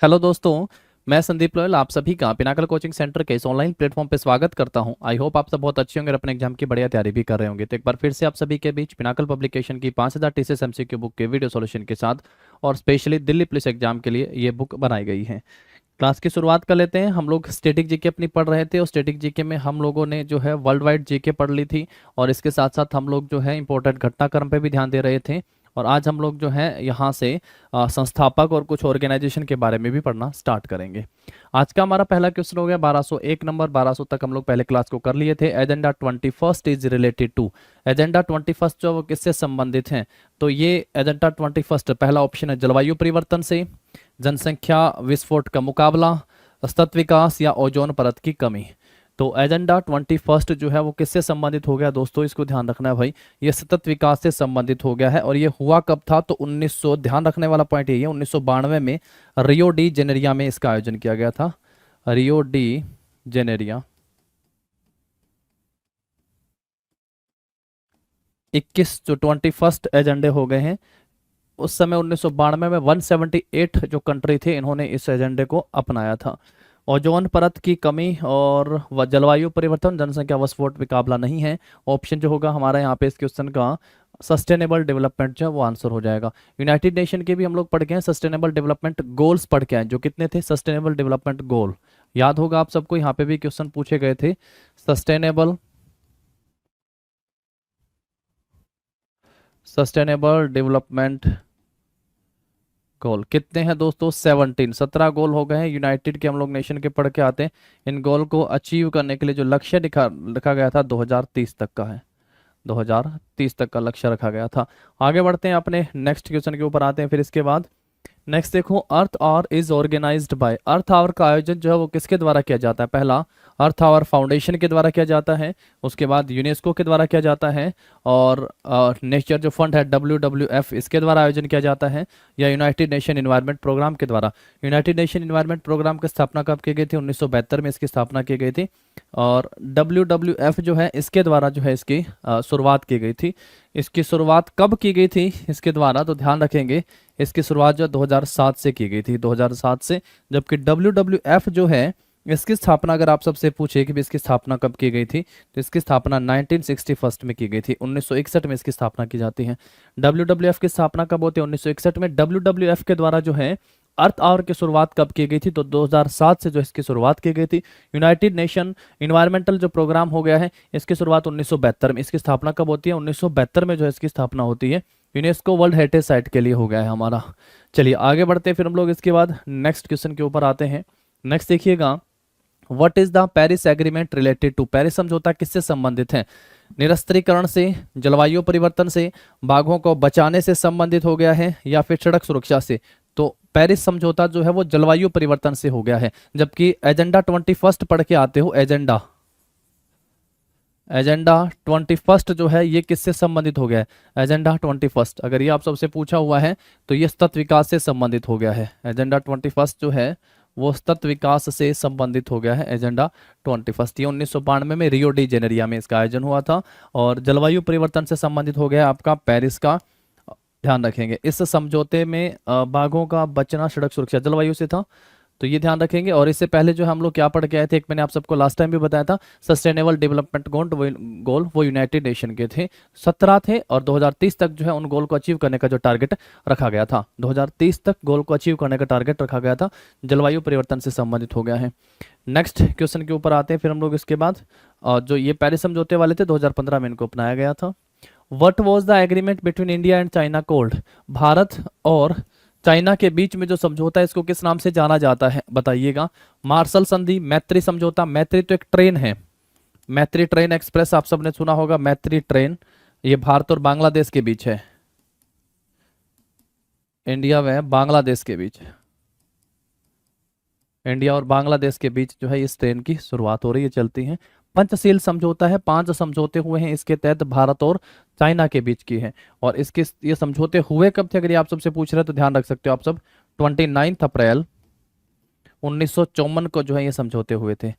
Hello दोस्तों। मैं Sandeep loyal आप सभी का पिनाकल कोचिंग सेंटर के इस ऑनलाइन प्लेटफॉर्म पे स्वागत करता हूं। आई होप आप सब बहुत अच्छे होंगे और अपने एग्जाम की बढ़िया तैयारी भी कर रहे होंगे। तो एक बार फिर से आप सभी के बीच पिनाकल पब्लिकेशन की 5000 टीसीएस एमसीक्यू बुक के वीडियो सॉल्यूशन के साथ और स्पेशली दिल्ली पुलिस एग्जाम के लिए ये बुक बनाई गई है। क्लास की शुरुआत कर लेते हैं। हम लोग स्टैटिक जीके अपनी पढ़ रहे थे और स्टैटिक जीके में हम लोगों ने जो है वर्ल्ड वाइड जीके पढ़ ली थी और इसके साथ साथ हम लोग जो है इंपॉर्टेंट घटनाक्रम पे भी ध्यान दे रहे थे। और आज हम लोग जो है यहाँ से संस्थापक और कुछ ऑर्गेनाइजेशन के बारे में भी पढ़ना स्टार्ट करेंगे। आज का हमारा पहला क्वेश्चन हो गया 1201 नंबर। 1200 तक हम लोग पहले क्लास को कर लिए थे। Agenda 21 is related to. Agenda 21 जो वो किससे संबंधित हैं? तो ये एजेंडा 21 पहला ऑप्शन है जलवायु परिवर्तन से, जनसंख्या विस्फोट का मुकाबला, सतत विकास या ओजोन परत की कमी। तो एजेंडा 21 जो है वो किससे संबंधित हो गया दोस्तों? इसको ध्यान रखना है भाई। ये सतत विकास से संबंधित हो गया है और ये हुआ कब था? तो 1900, ध्यान रखने वाला पॉइंट यही है, 1992 में रियो डी जेनेरिया में इसका आयोजन किया गया था। Rio de Janeiro. 21 जो 21 एजेंडे हो गए हैं, उस समय 1992 में 178 जो कंट्री थे इन्होंने इस एजेंडे को अपनाया था। ओजोन परत की कमी और जलवायु परिवर्तन, जनसंख्या विस्फोट मुकाबला नहीं है। ऑप्शन जो होगा हमारा यहाँ पे इस क्वेश्चन का सस्टेनेबल डेवलपमेंट जो है वो आंसर हो जाएगा। यूनाइटेड नेशन के भी हम लोग पढ़ के हैं, सस्टेनेबल डेवलपमेंट गोल्स पढ़ के हैं, जो कितने थे? सस्टेनेबल डेवलपमेंट गोल याद होगा आप सबको, यहाँ पे भी क्वेश्चन पूछे गए थे। सस्टेनेबल डेवलपमेंट गोल कितने हैं दोस्तों? 17 गोल हो गए हैं यूनाइटेड के, हम लोग नेशन के पढ़ के आते हैं। इन गोल को अचीव करने के लिए जो लक्ष्य रखा गया था 2030 तक का है। 2030 तक का लक्ष्य रखा गया था। आगे बढ़ते हैं, अपने नेक्स्ट क्वेश्चन के ऊपर आते हैं। फिर इसके बाद नेक्स्ट देखो, Earth Hour is organised by. Earth Hour का आयोजन जो है वो किसके द्वारा किया जाता है? पहला अर्थ आवर फाउंडेशन के द्वारा किया जाता है, उसके बाद यूनेस्को के द्वारा किया जाता है, और नेचर जो फंड है WWF इसके द्वारा आयोजन किया जाता है, या यूनाइटेड नेशन इन्वायरमेंट प्रोग्राम के द्वारा। यूनाइटेड नेशन इन्वायरमेंट प्रोग्राम की स्थापना कब की गई थी? 1972 में इसकी स्थापना की गई थी। और WWF जो है इसके द्वारा जो है इसकी शुरुआत की गई थी। इसकी शुरुआत कब की गई थी इसके द्वारा? तो ध्यान रखेंगे, इसकी शुरुआत जो 2007 से की गई थी, 2007 से। जबकि WWF जो है इसकी स्थापना अगर आप सबसे पूछे कि भी इसकी स्थापना कब की गई थी, तो इसकी स्थापना 1961 में की गई थी। 1961 में इसकी स्थापना की जाती है। WWF की स्थापना कब होती है? 1961 में। WWF के द्वारा जो है अर्थ आवर की शुरुआत कब की गई थी? तो 2007 से जो इसकी शुरुआत की गई थी। यूनाइटेड नेशन इन्वायरमेंटल जो प्रोग्राम हो गया है, इसकी शुरुआत 1972 में। इसकी स्थापना कब होती है? 1972 में जो है इसकी स्थापना होती है। यूनेस्को वर्ल्ड हेरिटेज साइट के लिए हो गया है हमारा। चलिए आगे बढ़ते हैं, फिर हम लोग इसके बाद नेक्स्ट क्वेश्चन के ऊपर आते हैं। नेक्स्ट देखिएगा, what is the Paris agreement related to. Paris समझौता किससे संबंधित है? निरस्त्रीकरण से, जलवायु परिवर्तन से, बाघों को बचाने से संबंधित हो गया है, या फिर सड़क सुरक्षा से? तो पेरिस समझौता जो है वो जलवायु परिवर्तन से हो गया है। जबकि एजेंडा 21 पढ़ के आते हो, एजेंडा एजेंडा 21 जो है ये किससे संबंधित हो गया है? एजेंडा 21 अगर ये आप सबसे पूछा हुआ है तो ये सतत विकास से संबंधित हो गया है। एजेंडा 21 जो है वो सतत विकास से संबंधित हो गया है। एजेंडा 21 ये 1992 में रियो डी जेनेरिया में इसका आयोजन हुआ था। और जलवायु परिवर्तन से संबंधित हो गया है आपका पेरिस का। ध्यान रखेंगे इस समझौते में बाघों का बचना, सड़क सुरक्षा, जलवायु से था, तो ये ध्यान रखेंगे। और इससे पहले जो हम लोग क्या पढ़ के आए थे, एक मैंने आप सबको लास्ट टाइम भी बताया था, सस्टेनेबल डेवलपमेंट गोल वो यूनाइटेड नेशन के थे, 17 थे। और 2030 तक जो है उन गोल को अचीव करने का जो टारगेट रखा गया था, 2030 तक गोल को अचीव करने का टारगेट रखा गया था, जलवायु परिवर्तन से संबंधित हो गया है। नेक्स्ट क्वेश्चन के ऊपर आते हैं फिर हम लोग इसके बाद। जो ये पेरिस समझौते वाले थे 2015 में इनको अपनाया गया था। What was the agreement between India and China cold. Bharat और चाइना के बीच में जो समझौता है इसको किस नाम से जाना जाता है बताइएगा? मार्शल संधि, मैत्री समझौता। मैत्री तो एक ट्रेन है, मैत्री ट्रेन एक्सप्रेस आप सबने सुना होगा, मैत्री ट्रेन। ये भारत और बांग्लादेश के बीच है, इंडिया में बांग्लादेश के बीच, इंडिया और बांग्लादेश के बीच जो है इस ट्रेन की शुरुआत हो रही है, चलती है। पंचशील समझौता है, 5 समझौते हुए हैं इसके तहत भारत और चाइना के बीच की है। और इसके ये समझौते हुए कब थे? अगर ये आप सबसे पूछ रहे हैं तो ध्यान रख सकते हो आप सब, 29 अप्रैल 1954 को जो है ये समझौते हुए थे।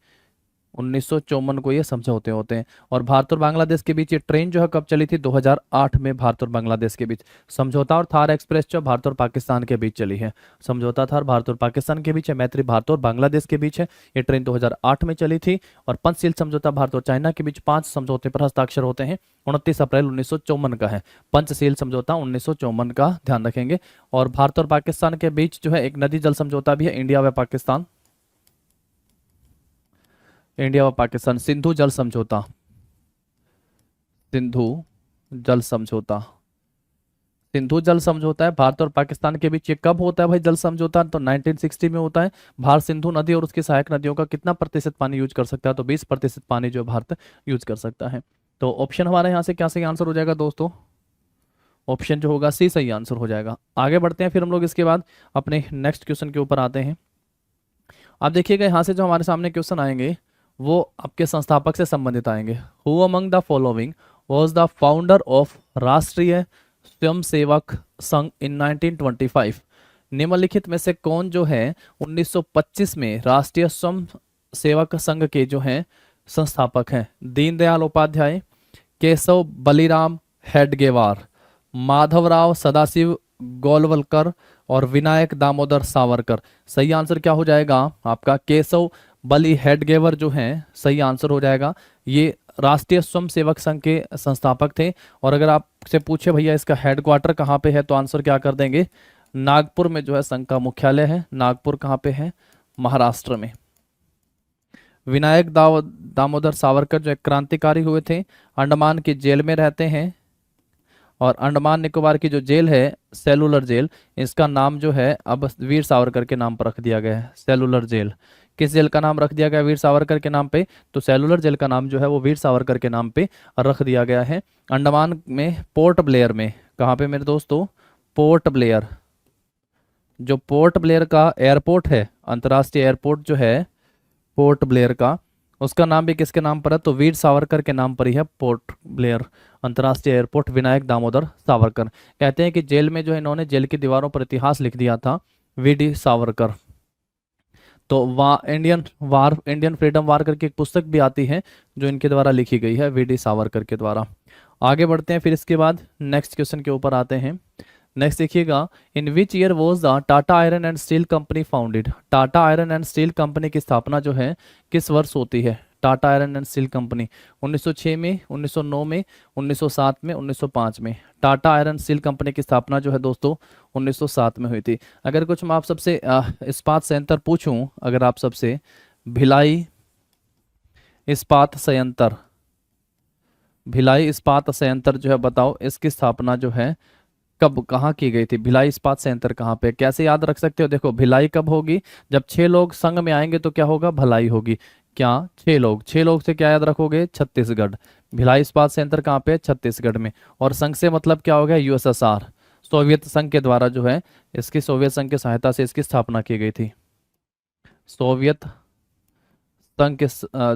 1954 को ये समझौते होते हैं। और भारत और बांग्लादेश के बीच ये ट्रेन जो है कब चली थी? 2008 में भारत और बांग्लादेश के बीच समझौता। और थार एक्सप्रेस जो भारत और पाकिस्तान के बीच चली है। समझौता थार भारत और पाकिस्तान के बीच है, मैत्री भारत और बांग्लादेश के बीच है। ये ट्रेन 2008 में चली थी। और पंचशील समझौता भारत और चाइना के बीच 5 समझौते पर हस्ताक्षर होते हैं। 29 अप्रैल 1954 का है पंचशील समझौता, 1954 का ध्यान रखेंगे। और भारत और पाकिस्तान के बीच जो है एक नदी जल समझौता भी है, इंडिया व पाकिस्तान, इंडिया व पाकिस्तान सिंधु जल समझौता, सिंधु जल समझौता, सिंधु जल समझौता है भारत और पाकिस्तान के बीच। ये कब होता है भाई जल समझौता? तो 1960 में होता है। भारत सिंधु नदी और उसकी सहायक नदियों का कितना प्रतिशत पानी यूज कर सकता है? तो 20% पानी जो भारत यूज कर सकता है। तो ऑप्शन हमारे यहाँ से क्या सही आंसर हो जाएगा दोस्तों? ऑप्शन जो होगा सी सही आंसर हो जाएगा। आगे बढ़ते हैं फिर हम लोग इसके बाद अपने नेक्स्ट क्वेश्चन के ऊपर आते हैं। आप देखिएगा यहाँ से जो हमारे सामने क्वेश्चन आएंगे वो आपके संस्थापक से संबंधित आएंगे। Who among the following was the founder of राष्ट्रीय स्वयंसेवक संघ इन 1925? निम्नलिखित में से कौन जो है 1925 में राष्ट्रीय स्वयं सेवक संघ के जो हैं संस्थापक हैं? दीनदयाल उपाध्याय, केशव बलिराम हेडगेवार, माधवराव सदाशिव गोलवलकर और विनायक दामोदर सावरकर। सही आंसर क्या हो जाएगा आपका? केशव बली हेडगेवर जो हैं सही आंसर हो जाएगा। ये राष्ट्रीय स्वयंसेवक संघ के संस्थापक थे। और अगर आपसे पूछे भैया इसका हेडक्वार्टर कहाँ पे है तो आंसर क्या कर देंगे? नागपुर में जो है संघ का मुख्यालय है। नागपुर कहाँ पे है? महाराष्ट्र में। विनायक दामोदर सावरकर जो एक क्रांतिकारी हुए थे, अंडमान की जेल में रहते हैं। और अंडमान निकोबार की जो जेल है सेलुलर जेल, इसका नाम जो है अब वीर सावरकर के नाम पर रख दिया गया है। सेलुलर जेल किस जेल का नाम रख दिया गया? वीर सावरकर के नाम पे। तो सेलुलर जेल का नाम जो है वो वीर सावरकर के नाम पे रख दिया गया है। अंडमान में पोर्ट ब्लेयर में, कहाँ पे मेरे दोस्तों? Port Blair. जो पोर्ट ब्लेयर का एयरपोर्ट है, अंतर्राष्ट्रीय एयरपोर्ट जो है पोर्ट ब्लेयर का, उसका नाम भी किसके नाम पर है? तो वीर सावरकर के नाम पर ही है पोर्ट ब्लेयर अंतर्राष्ट्रीय एयरपोर्ट। विनायक दामोदर सावरकर। कहते हैं कि जेल में जो है इन्होंने जेल की दीवारों पर इतिहास लिख दिया था वीडी सावरकर। तो इंडियन फ्रीडम वार करके एक पुस्तक भी आती है जो इनके द्वारा लिखी गई है वीडी सावरकर के द्वारा। आगे बढ़ते हैं फिर इसके बाद नेक्स्ट क्वेश्चन के ऊपर आते हैं। नेक्स्ट देखिएगा, in which year was the Tata Iron and Steel Company founded? Tata Iron and Steel Company की स्थापना जो है किस वर्ष होती है? Tata Iron and Steel Company 1906 में, 1909 में, 1907 में, 1905 में। टाटा आयरन स्टील कंपनी की स्थापना जो है दोस्तों 1907 में हुई थी। अगर कुछ मैं आप सबसे इस्पात संयंत्र पूछूं, अगर आप सबसे भिलाई इस्पात संयंत्र, भिलाई इस्पात संयंत्र जो है बताओ इसकी स्थापना जो है कब कहाँ की गई थी? भिलाई इस्पात संयंत्र कहाँ पे? कैसे याद रख सकते हो? देखो भिलाई कब होगी? जब 6 लोग संघ में आएंगे तो क्या होगा? भलाई होगी। क्या 6 लोग? 6 लोग से क्या याद रखोगे? छत्तीसगढ़। भिलाई इस्पात संयंत्र कहाँ पे? छत्तीसगढ़ में। और संघ से मतलब क्या हो गया? यूएसएसआर, सोवियत संघ के द्वारा जो है इसकी, सोवियत संघ की सहायता से इसकी स्थापना की गई थी। सोवियत संघ के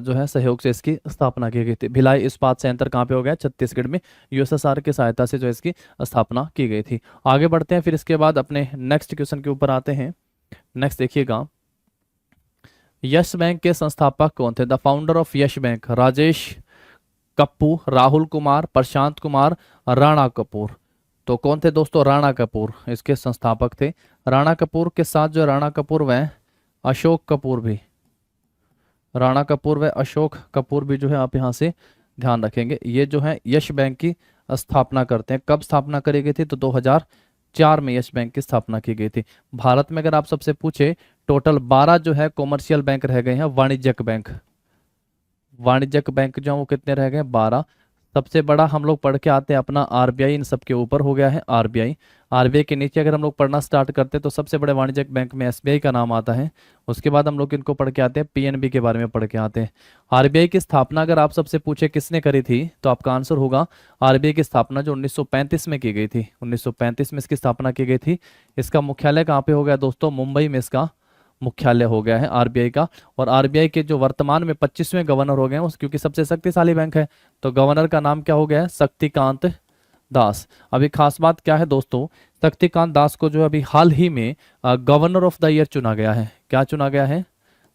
जो है सहयोग से इसकी स्थापना की गई थी। भिलाई इस्पात संयंत्र कहाँ पे हो गया? छत्तीसगढ़ में। यूएसएसआर की सहायता से जो इसकी स्थापना की गई थी। आगे बढ़ते हैं फिर इसके बाद अपने नेक्स्ट क्वेश्चन के ऊपर आते हैं। नेक्स्ट देखिएगा, यस बैंक के संस्थापक कौन थे? The founder of Yes Bank? Rajesh Kappu, Rahul Kumar, Prashant Kumar, Rana Kapoor. तो कौन थे दोस्तों? राणा कपूर इसके संस्थापक थे। राणा कपूर के साथ जो राणा कपूर व अशोक कपूर भी, राणा कपूर व अशोक कपूर भी जो है आप यहाँ से ध्यान रखेंगे। ये जो है यश बैंक की स्थापना करते हैं। कब स्थापना करी गई थी? तो 2004 में यश बैंक की स्थापना की गई थी। भारत में अगर आप सबसे पूछे टोटल 12 जो है कॉमर्शियल बैंक रह गए हैं, वाणिज्यिक बैंक। वाणिज्यिक बैंक जो है वो कितने रह गए? 12। सबसे बड़ा हम लोग पढ़ के आते हैं अपना आरबीआई इन सब के ऊपर हो गया है आरबीआई। आरबीआई के नीचे अगर हम लोग पढ़ना स्टार्ट करते हैं तो सबसे बड़े वाणिज्यिक बैंक में एसबीआई का नाम आता है। उसके बाद हम लोग इनको पढ़ के आते हैं, पीएनबी के बारे में पढ़ के आते हैं। आरबीआई की स्थापना अगर आप सबसे पूछे किसने करी थी तो आपका आंसर होगा आरबीआई की स्थापना जो 1935 में की गई थी। 1935 में इसकी स्थापना की गई थी। इसका मुख्यालय कहाँ पे हो गया दोस्तों? मुंबई में इसका मुख्यालय हो गया है आरबीआई का। और आरबीआई के जो वर्तमान में 25वें गवर्नर हो गए हैं क्योंकि सबसे शक्तिशाली बैंक है, तो गवर्नर का नाम क्या हो गया है? शक्तिकांत दास। अभी खास बात क्या है दोस्तों, शक्तिकांत दास को जो अभी हाल ही में गवर्नर ऑफ द ईयर चुना गया है। क्या चुना गया है?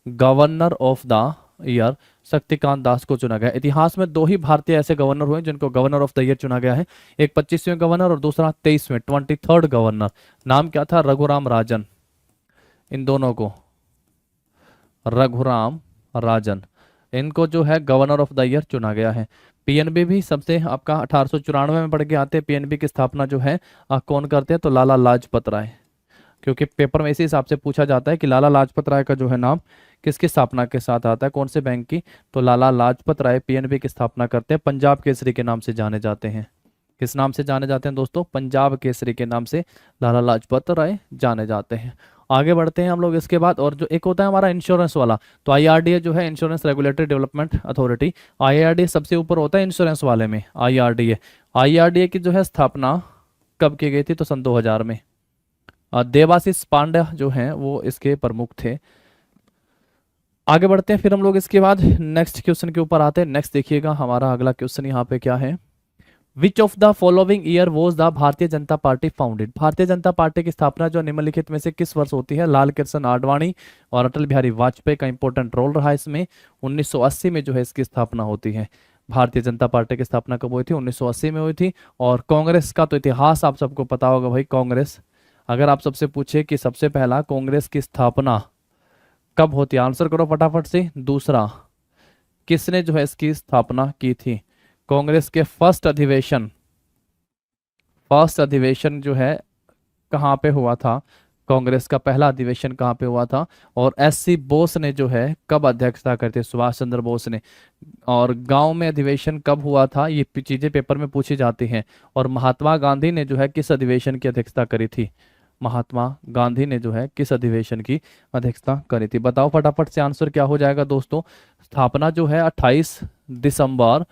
Governor of the year Shaktikanta Das को चुना गया। इतिहास में 2 ही भारतीय ऐसे गवर्नर हुए जिनको गवर्नर ऑफ द ईयर चुना गया है, एक 25वें गवर्नर और दूसरा 23वें 23rd गवर्नर। नाम क्या था? रघुराम राजन। इन दोनों को रघुराम राजन, इनको जो है गवर्नर ऑफ द ईयर चुना गया है। पीएनबी भी सबसे आपका 1894 में पढ़ के आते हैं। पीएनबी की स्थापना जो है कौन करते हैं? तो लाला लाजपत राय, क्योंकि पेपर में इसी हिसाब से पूछा जाता है कि लाला लाजपत राय का जो है नाम किसकी स्थापना के साथ आता है, कौन से बैंक की? तो लाला लाजपत राय पीएनबी की स्थापना करते हैं। पंजाब केसरी के नाम से जाने जाते हैं। किस नाम से जाने जाते हैं दोस्तों? पंजाब केसरी के नाम से लाला लाजपत राय जाने जाते हैं। आगे बढ़ते हैं हम लोग इसके बाद। और जो एक होता है हमारा इंश्योरेंस वाला, तो आईआरडीए जो है insurance regulatory development authority, IRDA सबसे ऊपर होता है इंश्योरेंस वाले में। आईआरडीए आईआरडीए की जो है स्थापना कब की गई थी? तो सन 2000 में। देवाशीष पांडे जो हैं वो इसके प्रमुख थे। आगे बढ़ते हैं फिर हम लोग इसके बाद नेक्स्ट क्वेश्चन के ऊपर आते हैं। नेक्स्ट देखिएगा हमारा अगला क्वेश्चन यहाँ पे क्या है? Which of the following year was the Bharatiya Janata party founded? Bharatiya Janata party की स्थापना जो निम्नलिखित में से किस वर्ष होती है? लाल कृष्ण आडवाणी और अटल बिहारी वाजपेयी का इंपॉर्टेंट रोल रहा इसमें। 1980 में जो है इसकी स्थापना होती है। भारतीय जनता पार्टी की स्थापना कब हुई थी? 1980 में हुई थी। और कांग्रेस का तो इतिहास आप सबको पता होगा भाई। कांग्रेस, अगर आप सबसे पूछे कि सबसे पहला कांग्रेस की स्थापना कब होती है, आंसर करो फटाफट से। दूसरा, किसने जो है इसकी स्थापना की थी? कांग्रेस के फर्स्ट अधिवेशन जो है कहाँ पे हुआ था? कांग्रेस का पहला अधिवेशन कहाँ पे हुआ था? और एससी बोस ने जो है कब अध्यक्षता करते? सुभाष चंद्र बोस ने। और गांव में अधिवेशन कब हुआ था? ये चीजें पेपर में पूछी जाती हैं। और महात्मा गांधी ने जो है किस अधिवेशन की अध्यक्षता करी थी? महात्मा गांधी ने जो है किस अधिवेशन की अध्यक्षता करी थी? बताओ फटाफट से आंसर क्या हो जाएगा दोस्तों। स्थापना जो है 28 दिसंबर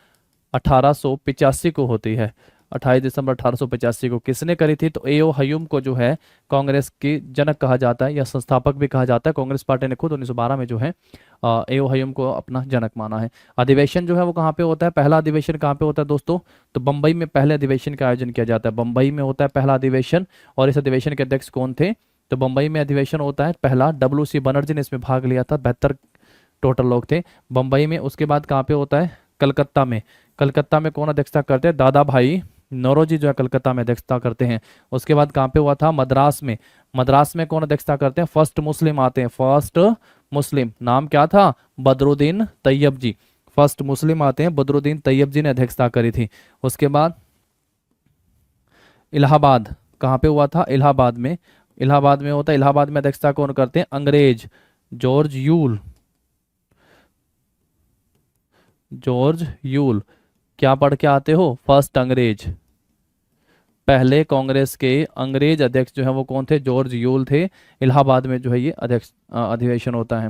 1885 को होती है। 28 दिसंबर 1885 को किसने करी थी? तो एओ हयूम को जो है कांग्रेस की जनक कहा जाता है या संस्थापक भी कहा जाता है। कांग्रेस पार्टी ने खुद 1912 में जो है एओ हयूम को अपना जनक माना है। अधिवेशन जो है वो कहाँ पे होता है? पहला अधिवेशन कहाँ पे होता है दोस्तों? तो बंबई में पहले अधिवेशन का आयोजन किया जाता है। बंबई में होता है पहला अधिवेशन। और इस अधिवेशन के अध्यक्ष कौन थे? तो बंबई में अधिवेशन होता है पहला, WC बनर्जी ने इसमें भाग लिया था। 72 टोटल लोग थे बंबई में। उसके बाद कहाँ पे होता है? कलकत्ता में। कलकत्ता में कौन अध्यक्षता करते हैं? दादा भाई नौरोजी जो है कलकत्ता में अध्यक्षता करते हैं। उसके बाद कहाँ पे हुआ था? मद्रास में। मद्रास में कौन अध्यक्षता करते हैं? फर्स्ट मुस्लिम आते हैं। फर्स्ट मुस्लिम, नाम क्या था? बदरुद्दीन तैयब जी। फर्स्ट मुस्लिम आते हैं, बदरुद्दीन तैयब जी ने अध्यक्षता करी थी। उसके बाद इलाहाबाद, कहाँ पे हुआ था? इलाहाबाद में। इलाहाबाद में होता है। इलाहाबाद में अध्यक्षता कौन करते हैं? अंग्रेज जॉर्ज यूल। जॉर्ज यूल, क्या पढ़ के आते हो? फर्स्ट अंग्रेज। पहले कांग्रेस के अंग्रेज अध्यक्ष जो है वो कौन थे? जॉर्ज यूल थे। इलाहाबाद में जो है ये अध्यक्ष अधिवेशन होता है।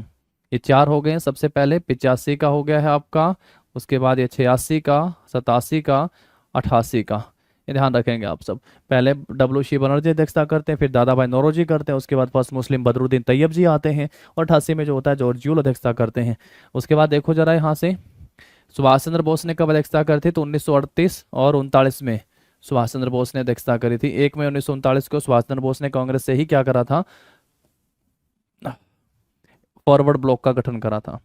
ये 4 हो गए हैं। सबसे पहले 85 का हो गया है आपका। उसके बाद ये 86 का, 87 का, 88 का। ये ध्यान रखेंगे आप सब। पहले WC बनर्जी अध्यक्षता करते हैं, फिर दादा भाई नौरोजी करते हैं। उसके बाद फर्स्ट मुस्लिम बदरुद्दीन तैयब जी आते हैं। और 88 में जो होता है जॉर्ज यूल अध्यक्षता करते हैं। उसके बाद देखो जरा यहाँ से, सुभाष चंद्र बोस ने कब अध्यक्षता करी थी? तो 1938 और 39 में सुभाष चंद्र बोस ने अध्यक्षता करी थी। 1 मई 1939 को सुभाष चंद्र बोस ने कांग्रेस से ही क्या करा था? फॉरवर्ड ब्लॉक का गठन करा था।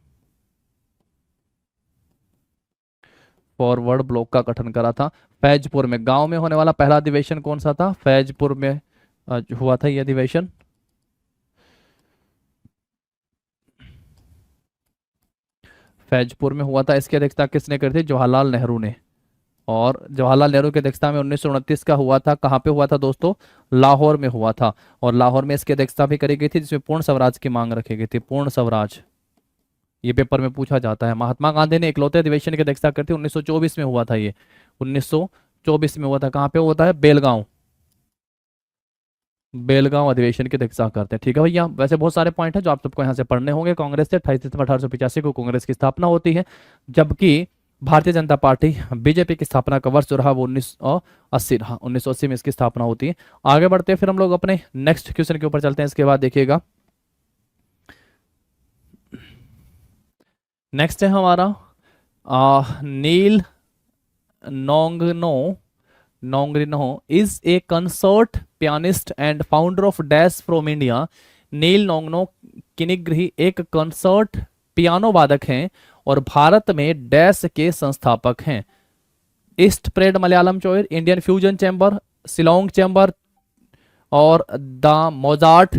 फॉरवर्ड ब्लॉक का गठन करा था। फैजपुर में, गांव में होने वाला पहला अधिवेशन कौन सा था? फैजपुर में हुआ था यह अधिवेशन। फैजपुर में हुआ था। इसकी अध्यक्षता किसने करी थी? जवाहरलाल नेहरू ने। और जवाहरलाल नेहरू की अध्यक्षता में 1929 का हुआ था। कहाँ पे हुआ था दोस्तों? लाहौर में हुआ था। और लाहौर में इसकी अध्यक्षता भी करी गई थी, जिसमें पूर्ण स्वराज की मांग रखी गई थी। पूर्ण स्वराज, ये पेपर में पूछा जाता है। महात्मा गांधी ने इकलौते अधिवेशन की अध्यक्षता करी थी। 1924 में हुआ था ये। 1924 में हुआ था। कहाँ पे होता है? बेलगांव। बेलगांव अधिवेशन की अध्यक्षता करते हैं। ठीक है भैया। वैसे बहुत सारे पॉइंट हैं जो आप सबको यहाँ से पढ़ने होंगे। कांग्रेस से 28 दिसंबर 1885 को कांग्रेस की स्थापना होती है, जबकि भारतीय जनता पार्टी बीजेपी की स्थापना का वर्ष जो रहा वो 1980 रहा। 1980 में इसकी स्थापना होती है। आगे बढ़ते हैं फिर हम लोग अपने नेक्स्ट क्वेश्चन के ऊपर चलते हैं। इसके बाद देखिएगा नेक्स्ट है हमारा Neil Nongkynrih is a concert pianist and founder of dash from India. Neil Nongkynrih एक कंसर्ट पियानो वादक हैं और भारत में डैश के संस्थापक हैं? ईस्ट प्रेड Malayalam choir, Indian fusion chamber, Shillong chamber और the Mozart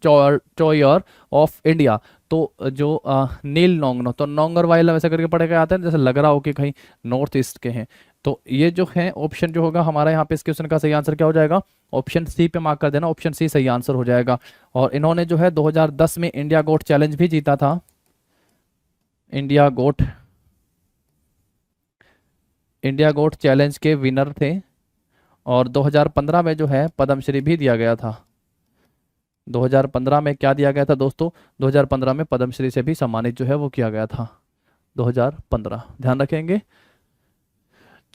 choir of India. तो जो नील नोंगनो, तो नोंगर वाइल वैसे करके पढ़े गए आते हैं, जैसे लग रहा हो कि कहीं नॉर्थ ईस्ट के हैं। तो ये जो है ऑप्शन जो होगा हमारा यहाँ पे इस क्वेश्चन का सही आंसर क्या हो जाएगा? ऑप्शन सी पे मार्क कर देना, ऑप्शन सी सही आंसर हो जाएगा। और इन्होंने जो है 2010 में इंडिया गोट चैलेंज भी जीता था। इंडिया गोट चैलेंज के विनर थे और 2015 में जो है पद्मश्री भी दिया गया था। 2015 में क्या दिया गया था दोस्तों? 2015 में पद्मश्री से भी सम्मानित जो है वो किया गया था, 2015, ध्यान रखेंगे।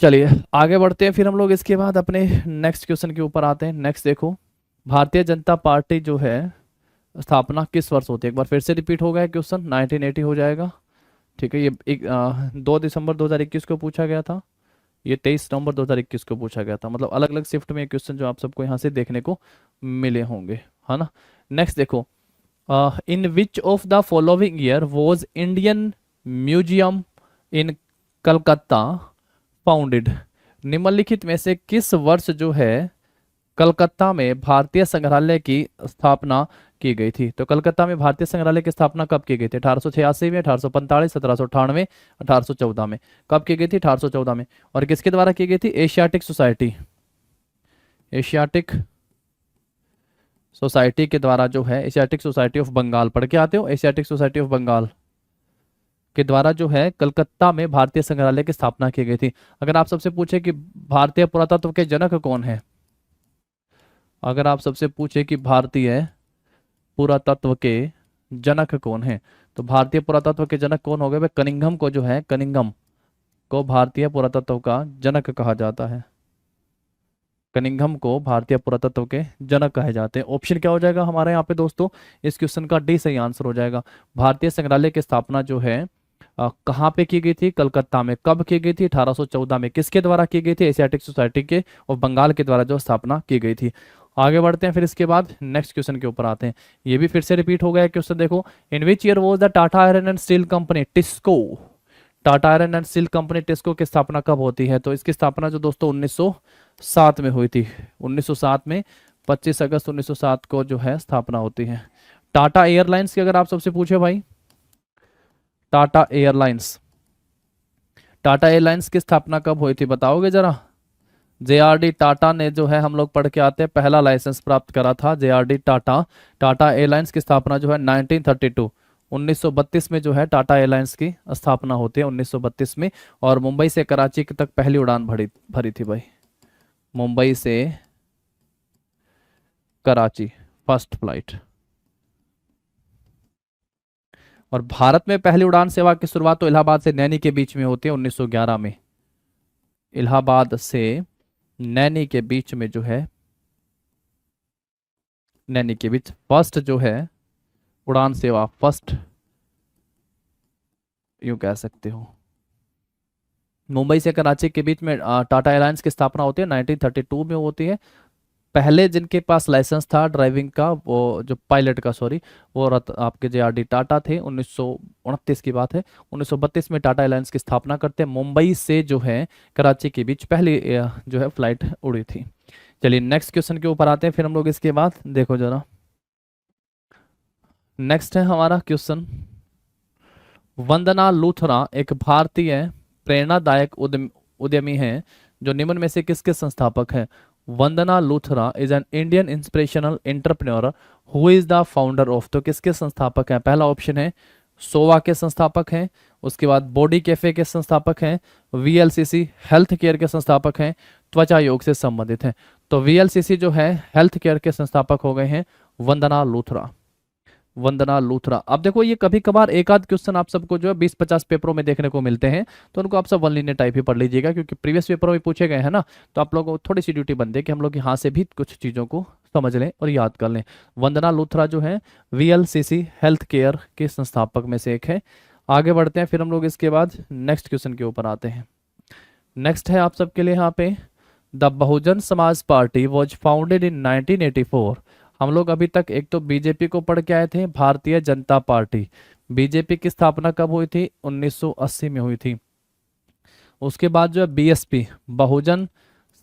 चलिए आगे बढ़ते हैं फिर हम लोग इसके बाद अपने नेक्स्ट क्वेश्चन के ऊपर आते हैं। नेक्स्ट देखो, भारतीय जनता पार्टी जो है स्थापना किस वर्ष होती है? एक बार फिर से रिपीट हो गया क्वेश्चन, 1980 हो जाएगा। ठीक है, ये 2 दिसंबर 2021 को पूछा गया था, ये 23 नवंबर 2021 को पूछा गया था। मतलब अलग अलग शिफ्ट में क्वेश्चन जो आप सबको यहाँ से देखने को मिले होंगे, है ना। नेक्स्ट देखो, in which of the following year was Indian museum in Calcutta founded? निम्नलिखित में से किस वर्ष जो है कलकत्ता में भारतीय संग्रहालय की स्थापना की गई थी? तो कलकत्ता में भारतीय संग्रहालय की स्थापना कब की गई थी? 1886 में, 1845, 1798, 1814 में। कब की गई थी? 1814 में। और किसके द्वारा की गई थी? एशियाटिक सोसाइटी के द्वारा जो है, एशियाटिक सोसाइटी ऑफ बंगाल पढ़ के आते हो, एशियाटिक सोसाइटी ऑफ बंगाल के द्वारा जो है कलकत्ता में भारतीय संग्रहालय की स्थापना की गई थी। अगर आप सबसे पूछे कि भारतीय पुरातत्व के जनक कौन है, अगर आप सबसे पूछे कि भारतीय पुरातत्व के जनक कौन है, तो भारतीय पुरातत्व के जनक कौन हो गए? कनिंघम को जो है, कनिंघम को भारतीय पुरातत्व का जनक कहा जाता है। कनिंघम को भारतीय पुरातत्व के जनक कहे जाते हैं। ऑप्शन क्या हो जाएगा हमारे यहाँ पे दोस्तों? इस क्वेश्चन का डी सही आंसर हो जाएगा। भारतीय संग्रहालय की स्थापना जो है कहाँ पे की गई थी? कलकत्ता में। कब की गई थी? 1814 में। किसके द्वारा की गई थी? एशियाटिक सोसाइटी के और बंगाल के द्वारा जो स्थापना की गई थी। आगे बढ़ते हैं फिर इसके बाद नेक्स्ट क्वेश्चन के ऊपर आते हैं। ये भी फिर से रिपीट हो गया क्वेश्चन, देखो, in which year was the Tata Iron and Steel Company TISCO, Tata Iron and Steel Company TISCO की स्थापना कब होती है? तो इसकी स्थापना जो दोस्तों 1907 में हुई थी। 1907 में 25 अगस्त 1907 को जो है स्थापना होती है। टाटा एयरलाइंस की अगर आप सबसे पूछे भाई, टाटा एयरलाइंस की स्थापना कब हुई थी बताओगे जरा? JRD टाटा ने जो है, हम लोग पढ़ के आते हैं, पहला लाइसेंस प्राप्त करा था JRD टाटा एयरलाइंस की स्थापना जो है 1932 1932 में जो है टाटा एयरलाइंस की स्थापना होती है 1932 में। और मुंबई से कराची तक पहली उड़ान भरी थी भाई, मुंबई से कराची फर्स्ट फ्लाइट। और भारत में पहली उड़ान सेवा की शुरुआत तो इलाहाबाद से नैनी के बीच में होती है 1911 में। इलाहाबाद से नैनी के बीच में जो है, नैनी के बीच फर्स्ट जो है उड़ान सेवा, फर्स्ट यूं कह सकते हो, मुंबई से कराची के बीच में टाटा एयरलाइंस की स्थापना होती है 1932 में होती है। पहले जिनके पास लाइसेंस था ड्राइविंग का, वो जो पायलट का, सॉरी, वो आपके JRD टाटा थे। 1929 की बात है। 1932 में टाटा एयरलाइंस की स्थापना करते हैं। मुंबई से जो है कराची के बीच पहली जो है फ्लाइट उड़ी थी। चलिए नेक्स्ट क्वेश्चन के ऊपर आते हैं फिर हम लोग इसके बाद। देखो जरा, नेक्स्ट है हमारा क्वेश्चन, वंदना लूथरा एक भारतीय प्रेरणादायक उद्यमी है जो निम्न में से किसके संस्थापक है? Vandana Luthra is an Indian inspirational entrepreneur who is the founder of. तो किसके संस्थापक हैं? पहला ऑप्शन है सोवा के संस्थापक हैं, उसके बाद बॉडी कैफे के संस्थापक हैं, VLCC हेल्थ केयर के संस्थापक हैं, त्वचा योग से संबंधित हैं। तो VLCC जो है हेल्थ केयर के संस्थापक हो गए हैं वंदना लूथरा। अब देखो, ये कभी कभार एक आध क्वेश्चन आप सबको जो है 20-50 पेपरों में देखने को मिलते हैं, तो उनको आप सब वन लाइनर टाइप ही पढ़ लीजिएगा, क्योंकि प्रीवियस पेपरों में पूछे गए हैं ना। तो आप लोगों को थोड़ी सी ड्यूटी बनती है कि हम लोग यहाँ से भी कुछ चीज़ों को समझ लें और याद कर लें। वंदना लूथरा जो है VLCC हेल्थ केयर के संस्थापक में से एक है। आगे बढ़ते हैं फिर हम लोग इसके बाद नेक्स्ट क्वेश्चन के ऊपर आते हैं। नेक्स्ट है आप सबके लिए यहाँ पे, the Bahujan Samaj party was founded in 1984। हम लोग अभी तक एक तो बीजेपी को पढ़ के आए थे, भारतीय जनता पार्टी, बीजेपी की स्थापना कब हुई थी? 1980 में हुई थी। उसके बाद जो है बीएसपी, बहुजन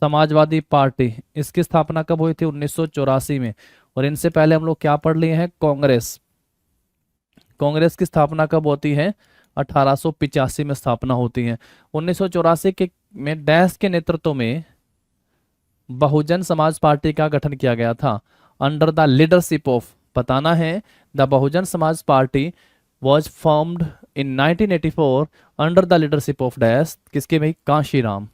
समाजवादी पार्टी, इसकी स्थापना कब हुई थी? 1984 में। और इनसे पहले हम लोग क्या पढ़ लिए हैं? कांग्रेस। कांग्रेस की स्थापना कब होती है? 1885 में स्थापना होती है। 1984 के में डैश के नेतृत्व में बहुजन समाज पार्टी का गठन किया गया था, अंडर द लीडरशिप ऑफ, बताना है, the Bahujan Samaj party was formed in 1984 under the leadership of dash, किसके भाई? कांशीराम।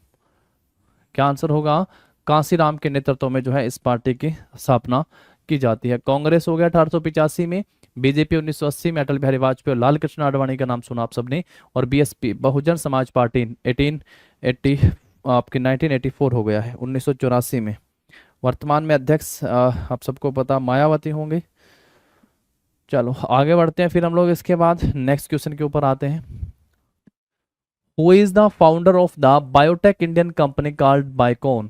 क्या आंसर होगा? कांशीराम के नेतृत्व में जो है इस पार्टी की स्थापना की जाती है। कांग्रेस हो गया 1885 में, बीजेपी 1980 में अटल बिहारी वाजपेयी और लाल कृष्ण आडवाणी का नाम सुना आप सबने, और बीएसपी बहुजन समाज पार्टी 1880 आपके 1984 हो गया है 1984 में। वर्तमान में अध्यक्ष आप सबको पता मायावती होंगे। चलो आगे बढ़ते हैं फिर हम लोग, इसके बाद नेक्स्ट क्वेश्चन के ऊपर आते हैं। Who is the founder of the biotech Indian company called Biocon?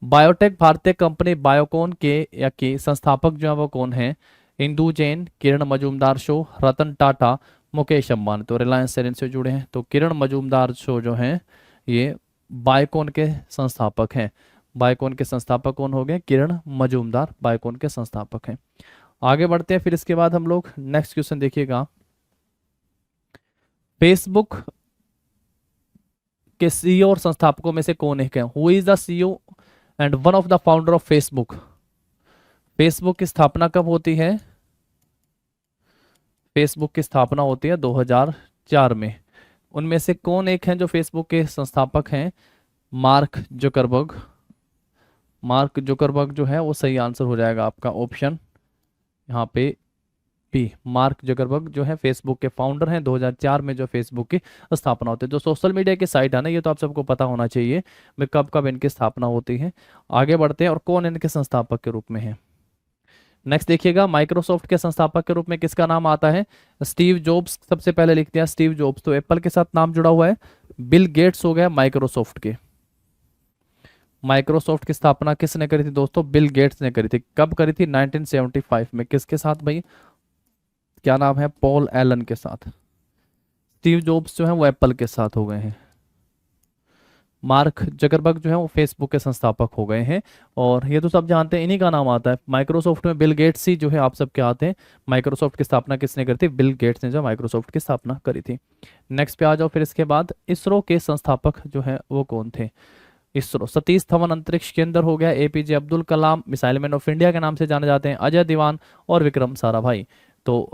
Biotech भारतीय कंपनी बायोकॉन के या के संस्थापक जो है वो कौन है? इंदु जैन, किरण मजूमदार शो, रतन टाटा, मुकेश अंबानी। तो रिलायंस सेल से जुड़े हैं, तो किरण मजूमदार शो जो हैं ये बायोकॉन के संस्थापक हैं। बायोकॉन के संस्थापक कौन हो गए? किरण मजूमदार बायोकॉन के संस्थापक हैं। आगे बढ़ते हैं फिर इसके बाद हम लोग, नेक्स्ट क्वेश्चन देखिएगा। फेसबुक के सीईओ और संस्थापकों में से कौन एक है? Who is the CEO and one of the founder of Facebook? Facebook की स्थापना कब होती है? फेसबुक की स्थापना होती है 2004 में। उनमें से कौन एक है जो फेसबुक के संस्थापक हैं? Mark Zuckerberg. मार्क जुकरबर्ग जो है वो सही आंसर हो जाएगा आपका ऑप्शन यहाँ पे बी। मार्क जुकरबर्ग जो है फेसबुक के फाउंडर हैं। 2004 में जो फेसबुक की स्थापना होती है। जो सोशल मीडिया की साइट है ना, ये तो आप सबको पता होना चाहिए मैं कब कब इनकी स्थापना होती है। आगे बढ़ते हैं, और कौन इनके संस्थापक के रूप में है? नेक्स्ट देखिएगा, माइक्रोसॉफ्ट के संस्थापक के रूप में किसका नाम आता है? स्टीव जॉब्स सबसे पहले लिख दिया, स्टीव जॉब्स। तो एप्पल के साथ नाम जुड़ा हुआ है। बिल गेट्स हो गया माइक्रोसॉफ्ट के। माइक्रोसॉफ्ट की स्थापना किसने करी थी दोस्तों? बिल गेट्स ने करी थी। कब करी थी? 1975 में। किसके साथ भाई? क्या नाम है? पॉल एलन के साथ। स्टीव जॉब्स जो है वो एप्पल के साथ हो गए हैं। मार्क जकरबर्ग जो है वो फेसबुक के संस्थापक हो गए हैं। और ये तो सब जानते हैं, इन्हीं का नाम आता है। माइक्रोसॉफ्ट में बिल गेट्स ही जो है आप सब के आते हैं। माइक्रोसॉफ्ट की स्थापना किसने करी थी? बिल गेट्स ने जो माइक्रोसॉफ्ट की स्थापना करी थी। नेक्स्ट पे आ जाओ फिर इसके बाद, इसरो के संस्थापक जो है वो कौन थे? इसरो, सतीश धवन अंतरिक्ष केंद्र हो गया, APJ Abdul Kalam missile man of India के नाम से जाने जाते हैं, अजय दीवान और विक्रम साराभाई। तो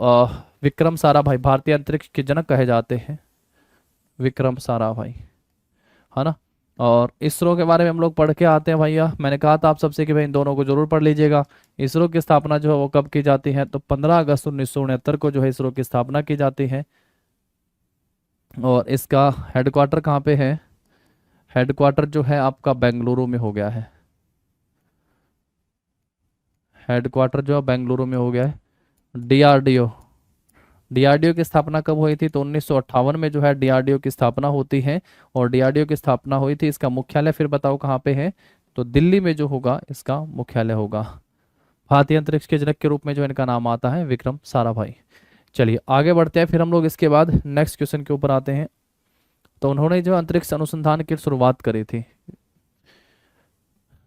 विक्रम साराभाई भारतीय अंतरिक्ष के जनक कहे जाते हैं, विक्रम साराभाई, है ना। और इसरो के बारे में हम लोग पढ़ के आते हैं भैया। मैंने कहा था आप सबसे कि भाई इन दोनों को जरूर पढ़ लीजिएगा। इसरो की स्थापना जो है वो कब की जाती है? तो 15 अगस्त 1969 को जो है इसरो की स्थापना की जाती है। और इसका हेडक्वार्टर कहाँ पे है? हेडक्वार्टर जो है आपका बेंगलुरु में हो गया है। हेडक्वार्टर जो है बेंगलुरु में हो गया है। डीआरडीओ, डीआरडीओ की स्थापना कब हुई थी? तो 1958 में जो है डीआरडीओ की स्थापना होती है। और डीआरडीओ की स्थापना हुई थी, इसका मुख्यालय फिर बताओ कहाँ पे है? तो दिल्ली में जो होगा इसका मुख्यालय होगा। भारतीय अंतरिक्ष के जनक के रूप में जो इनका नाम आता है विक्रम साराभाई। चलिए आगे बढ़ते हैं फिर हम लोग, इसके बाद नेक्स्ट क्वेश्चन के ऊपर आते हैं। तो उन्होंने जो अंतरिक्ष अनुसंधान की शुरुआत करी थी।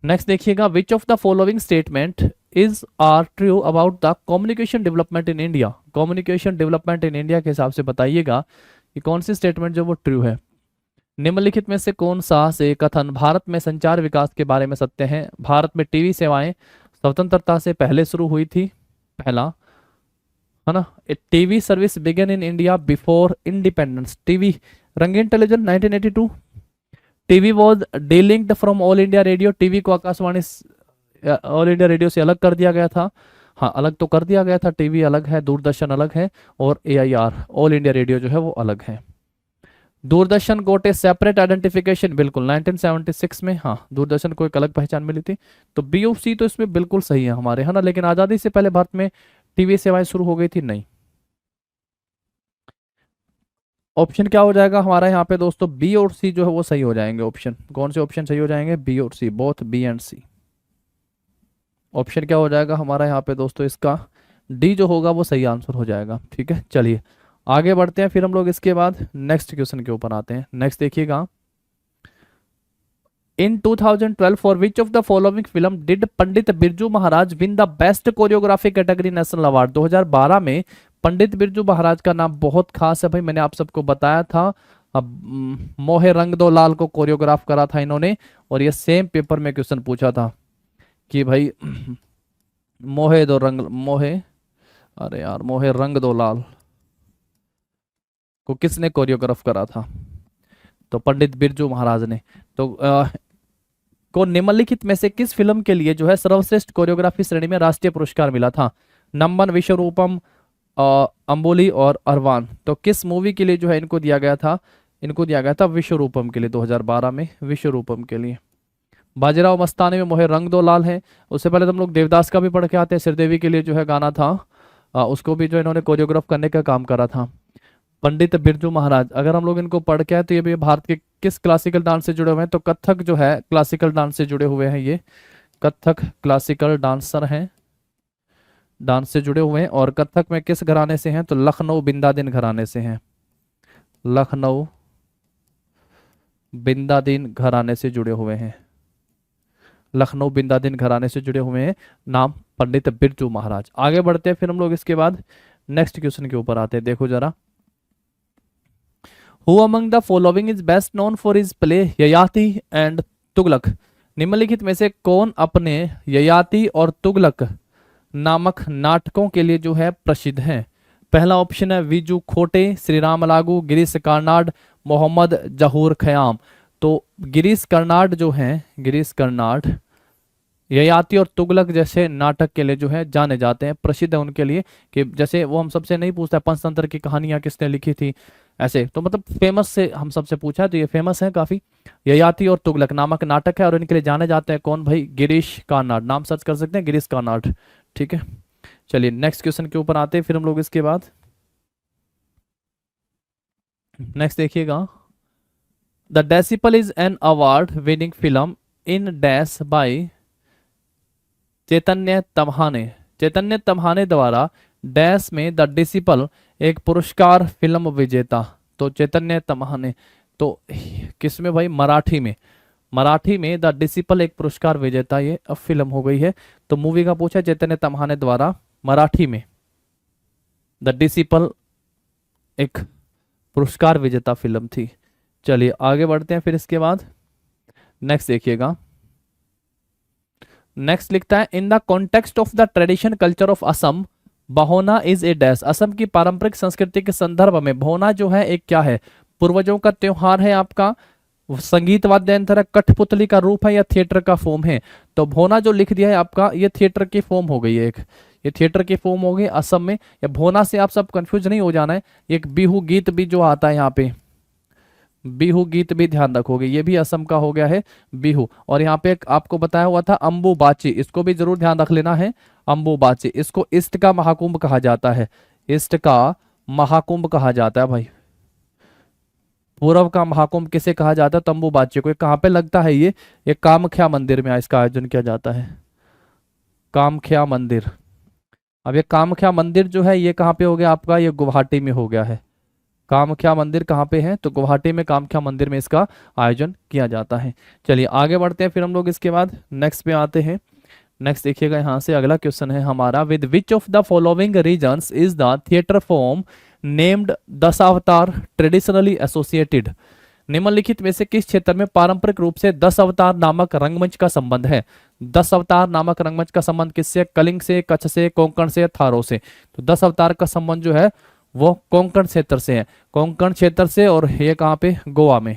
नेक्स्ट देखिएगा, which of the following statement is are true about the communication development in India? Communication development in India के हिसाब से बताइएगा कि कौन सी स्टेटमेंट जो वो ट्रू है। निम्नलिखित में से कौन सा से कथन भारत में संचार विकास के बारे में सत्य है? भारत में टीवी सेवाएं स्वतंत्रता से पहले शुरू हुई थी, पहला, है ना। TV service began in India before independence. TV रंगीन television 1982। TV was delinked from All India Radio. TV को आकाशवाणी ऑल इंडिया रेडियो से अलग कर दिया गया था। हाँ, अलग तो कर दिया गया था। टीवी अलग है, दूरदर्शन अलग है, और एआईआर ऑल इंडिया रेडियो जो है वो अलग है। दूरदर्शन गोट ए सेपरेट आइडेंटिफिकेशन, बिल्कुल 1976 में, हाँ, दूरदर्शन को एक अलग पहचान मिली थी। तो बी ऑफ सी तो इसमें बिल्कुल सही है हमारे, है ना। लेकिन आज़ादी से पहले भारत में टीवी सेवाएं शुरू हो गई थी, नहीं। ऑप्शन क्या हो जाएगा हमारा यहाँ पे दोस्तों? बी और सी जो है वो सही हो जाएंगे। ऑप्शन कौन से ऑप्शन सही हो जाएंगे? बी और C, both B and C. Option क्या हो जाएगा हमारा यहाँ पे दोस्तों? इसका डी जो होगा वो सही आंसर हो जाएगा। ठीक है, चलिए आगे बढ़ते हैं, फिर हम लोग इसके बाद नेक्स्ट क्वेश्चन के ऊपर आते हैं। नेक्स्ट देखिएगा, इन 2012 for which of the following film did Pandit Birju Maharaj win the best choreography category national award. 2012 में पंडित बिरजू महाराज का नाम बहुत खास है भाई, मैंने आप सबको बताया था। अब मोहे रंग दो लाल को कोरियोग्राफ करा था इन्होंने, और ये सेम पेपर में क्वेश्चन पूछा था कि भाई मोहे दो रंग मोहे अरे यार मोहे रंग दो लाल को किसने कोरियोग्राफ करा था, तो पंडित बिरजू महाराज ने। तो को निम्नलिखित में से किस फिल्म के लिए जो है सर्वश्रेष्ठ कोरियोग्राफी श्रेणी में राष्ट्रीय पुरस्कार मिला था। नमन, विश्वरूपम, अंबोली और अरवान। तो किस मूवी के लिए जो है इनको दिया गया था, इनको दिया गया था विश्वरूपम के लिए, 2012 में विश्वरूपम के लिए। बाजीराव मस्तानी में मोहे रंग दो लाल है। उससे पहले तो हम लोग देवदास का भी पढ़ के आते हैं, श्रीदेवी के लिए जो है गाना था, उसको भी जो इन्होंने कोरियोग्राफ करने का काम करा था। पंडित बिरजू महाराज, अगर हम लोग इनको पढ़ के आए तो ये भी भारत के किस क्लासिकल डांस से जुड़े हुए हैं, तो कथक जो है क्लासिकल डांस से जुड़े हुए हैं, ये कथक क्लासिकल डांसर हैं, डांस से जुड़े हुए हैं। और कथक में किस घराने से हैं, तो लखनऊ बिंदादिन घराने से हैं, लखनऊ बिंदादिन घराने से जुड़े हुए हैं, लखनऊ बिंदादिन घराने से जुड़े हुए हैं, नाम पंडित बिरजू महाराज। आगे बढ़ते हैं, फिर हम लोग इसके बाद नेक्स्ट क्वेश्चन के ऊपर आते हैं। देखो जरा, Who among the following is best known for his play Yayati and Tughlaq. निम्नलिखित में से कौन अपने ययाति और तुगलक नामक नाटकों के लिए जो है प्रसिद्ध हैं। पहला ऑप्शन है विजू खोटे, श्री राम लागू, गिरीश कर्नाड, मोहम्मद जहूर खयाम। तो गिरीश कर्नाड जो हैं, गिरीश कर्नाड ययाति और तुगलक जैसे नाटक के लिए जो है जाने जाते हैं, प्रसिद्ध है उनके लिए। कि जैसे वो हम सबसे नहीं पूछता पंचतंत्र की कहानियां किसने लिखी थी, ऐसे तो मतलब फेमस से हम सबसे पूछा है, तो ये फेमस है काफी। ययाति और तुगलक नामक नाटक है और इनके लिए जाने जाते हैं कौन भाई, गिरीश कर्नाड। नाम सर्च कर सकते हैं, गिरीश कर्नाड। ठीक है, चलिए नेक्स्ट क्वेश्चन के ऊपर आते हैं, फिर हम लोग इसके बाद नेक्स्ट देखिएगा, The Disciple is an award winning film in dash by Chaitanya Tamhane. Chaitanya Tamhane द्वारा डैश में द डिसिपल एक पुरस्कार फिल्म विजेता। तो चैतन्य तम्हाने, तो किस में भाई, मराठी में, मराठी में द डिसिपल एक पुरस्कार विजेता, ये अब फिल्म हो गई है। तो मूवी का पूछा, चैतन्य तम्हाने द्वारा मराठी में द डिसिपल एक पुरस्कार विजेता फिल्म थी। चलिए आगे बढ़ते हैं, फिर इसके बाद नेक्स्ट देखिएगा। नेक्स्ट लिखता है, in the context of the tradition culture of Assam बहोना इज ए डैश। असम की पारंपरिक संस्कृति के संदर्भ में भोना जो है एक क्या है, पूर्वजों का त्योहार है, आपका संगीत वाद्य यंत्र है, कठपुतली का रूप है या थिएटर का फॉर्म है। तो भोना जो लिख दिया है आपका, ये थिएटर की फॉर्म हो गई है, एक ये थिएटर की फॉर्म हो गई असम में। या भोना से आप सब कंफ्यूज नहीं हो जाना है, एक बिहू गीत भी जो आता है यहाँ पे, बिहू गीत भी ध्यान रखोगे, ये भी असम का हो गया है बिहू। और यहाँ पे आपको बताया हुआ था अम्बुबाची, इसको भी जरूर ध्यान रख लेना है, अम्बुबाची। इसको ईस्ट का महाकुंभ कहा जाता है, ईस्ट का महाकुंभ कहा जाता है भाई। पूर्व का महाकुंभ किसे कहा जाता है, तो अम्बुबाची को। कहाँ पे लगता है ये कामख्या मंदिर में इसका आयोजन किया जाता है, कामख्या मंदिर। अब ये कामख्या मंदिर जो है ये कहाँ पे हो गया आपका, ये गुवाहाटी में हो गया है। कामख्या मंदिर कहाँ पे है, तो गुवाहाटी में कामख्या मंदिर में इसका आयोजन किया जाता है। चलिए आगे बढ़ते हैं, फिर हम लोग इसके बाद नेक्स्ट पे आते हैं। नेक्स्ट देखिएगा, यहाँ से अगला क्वेश्चन है हमारा, with which of the following regions is the theatre form named Dashavatar traditionally associated. निम्नलिखित में से किस क्षेत्र में पारंपरिक रूप से 10 अवतार नामक रंगमंच का संबंध है। 10 अवतार नामक रंगमंच का संबंध किससे, कलिंग से, कच्छ से, कोंकण से, थारो से। तो 10 अवतार का संबंध जो है वो कोंकण क्षेत्र से है, कोंकण क्षेत्र से। और ये कहाँ पे, गोवा में,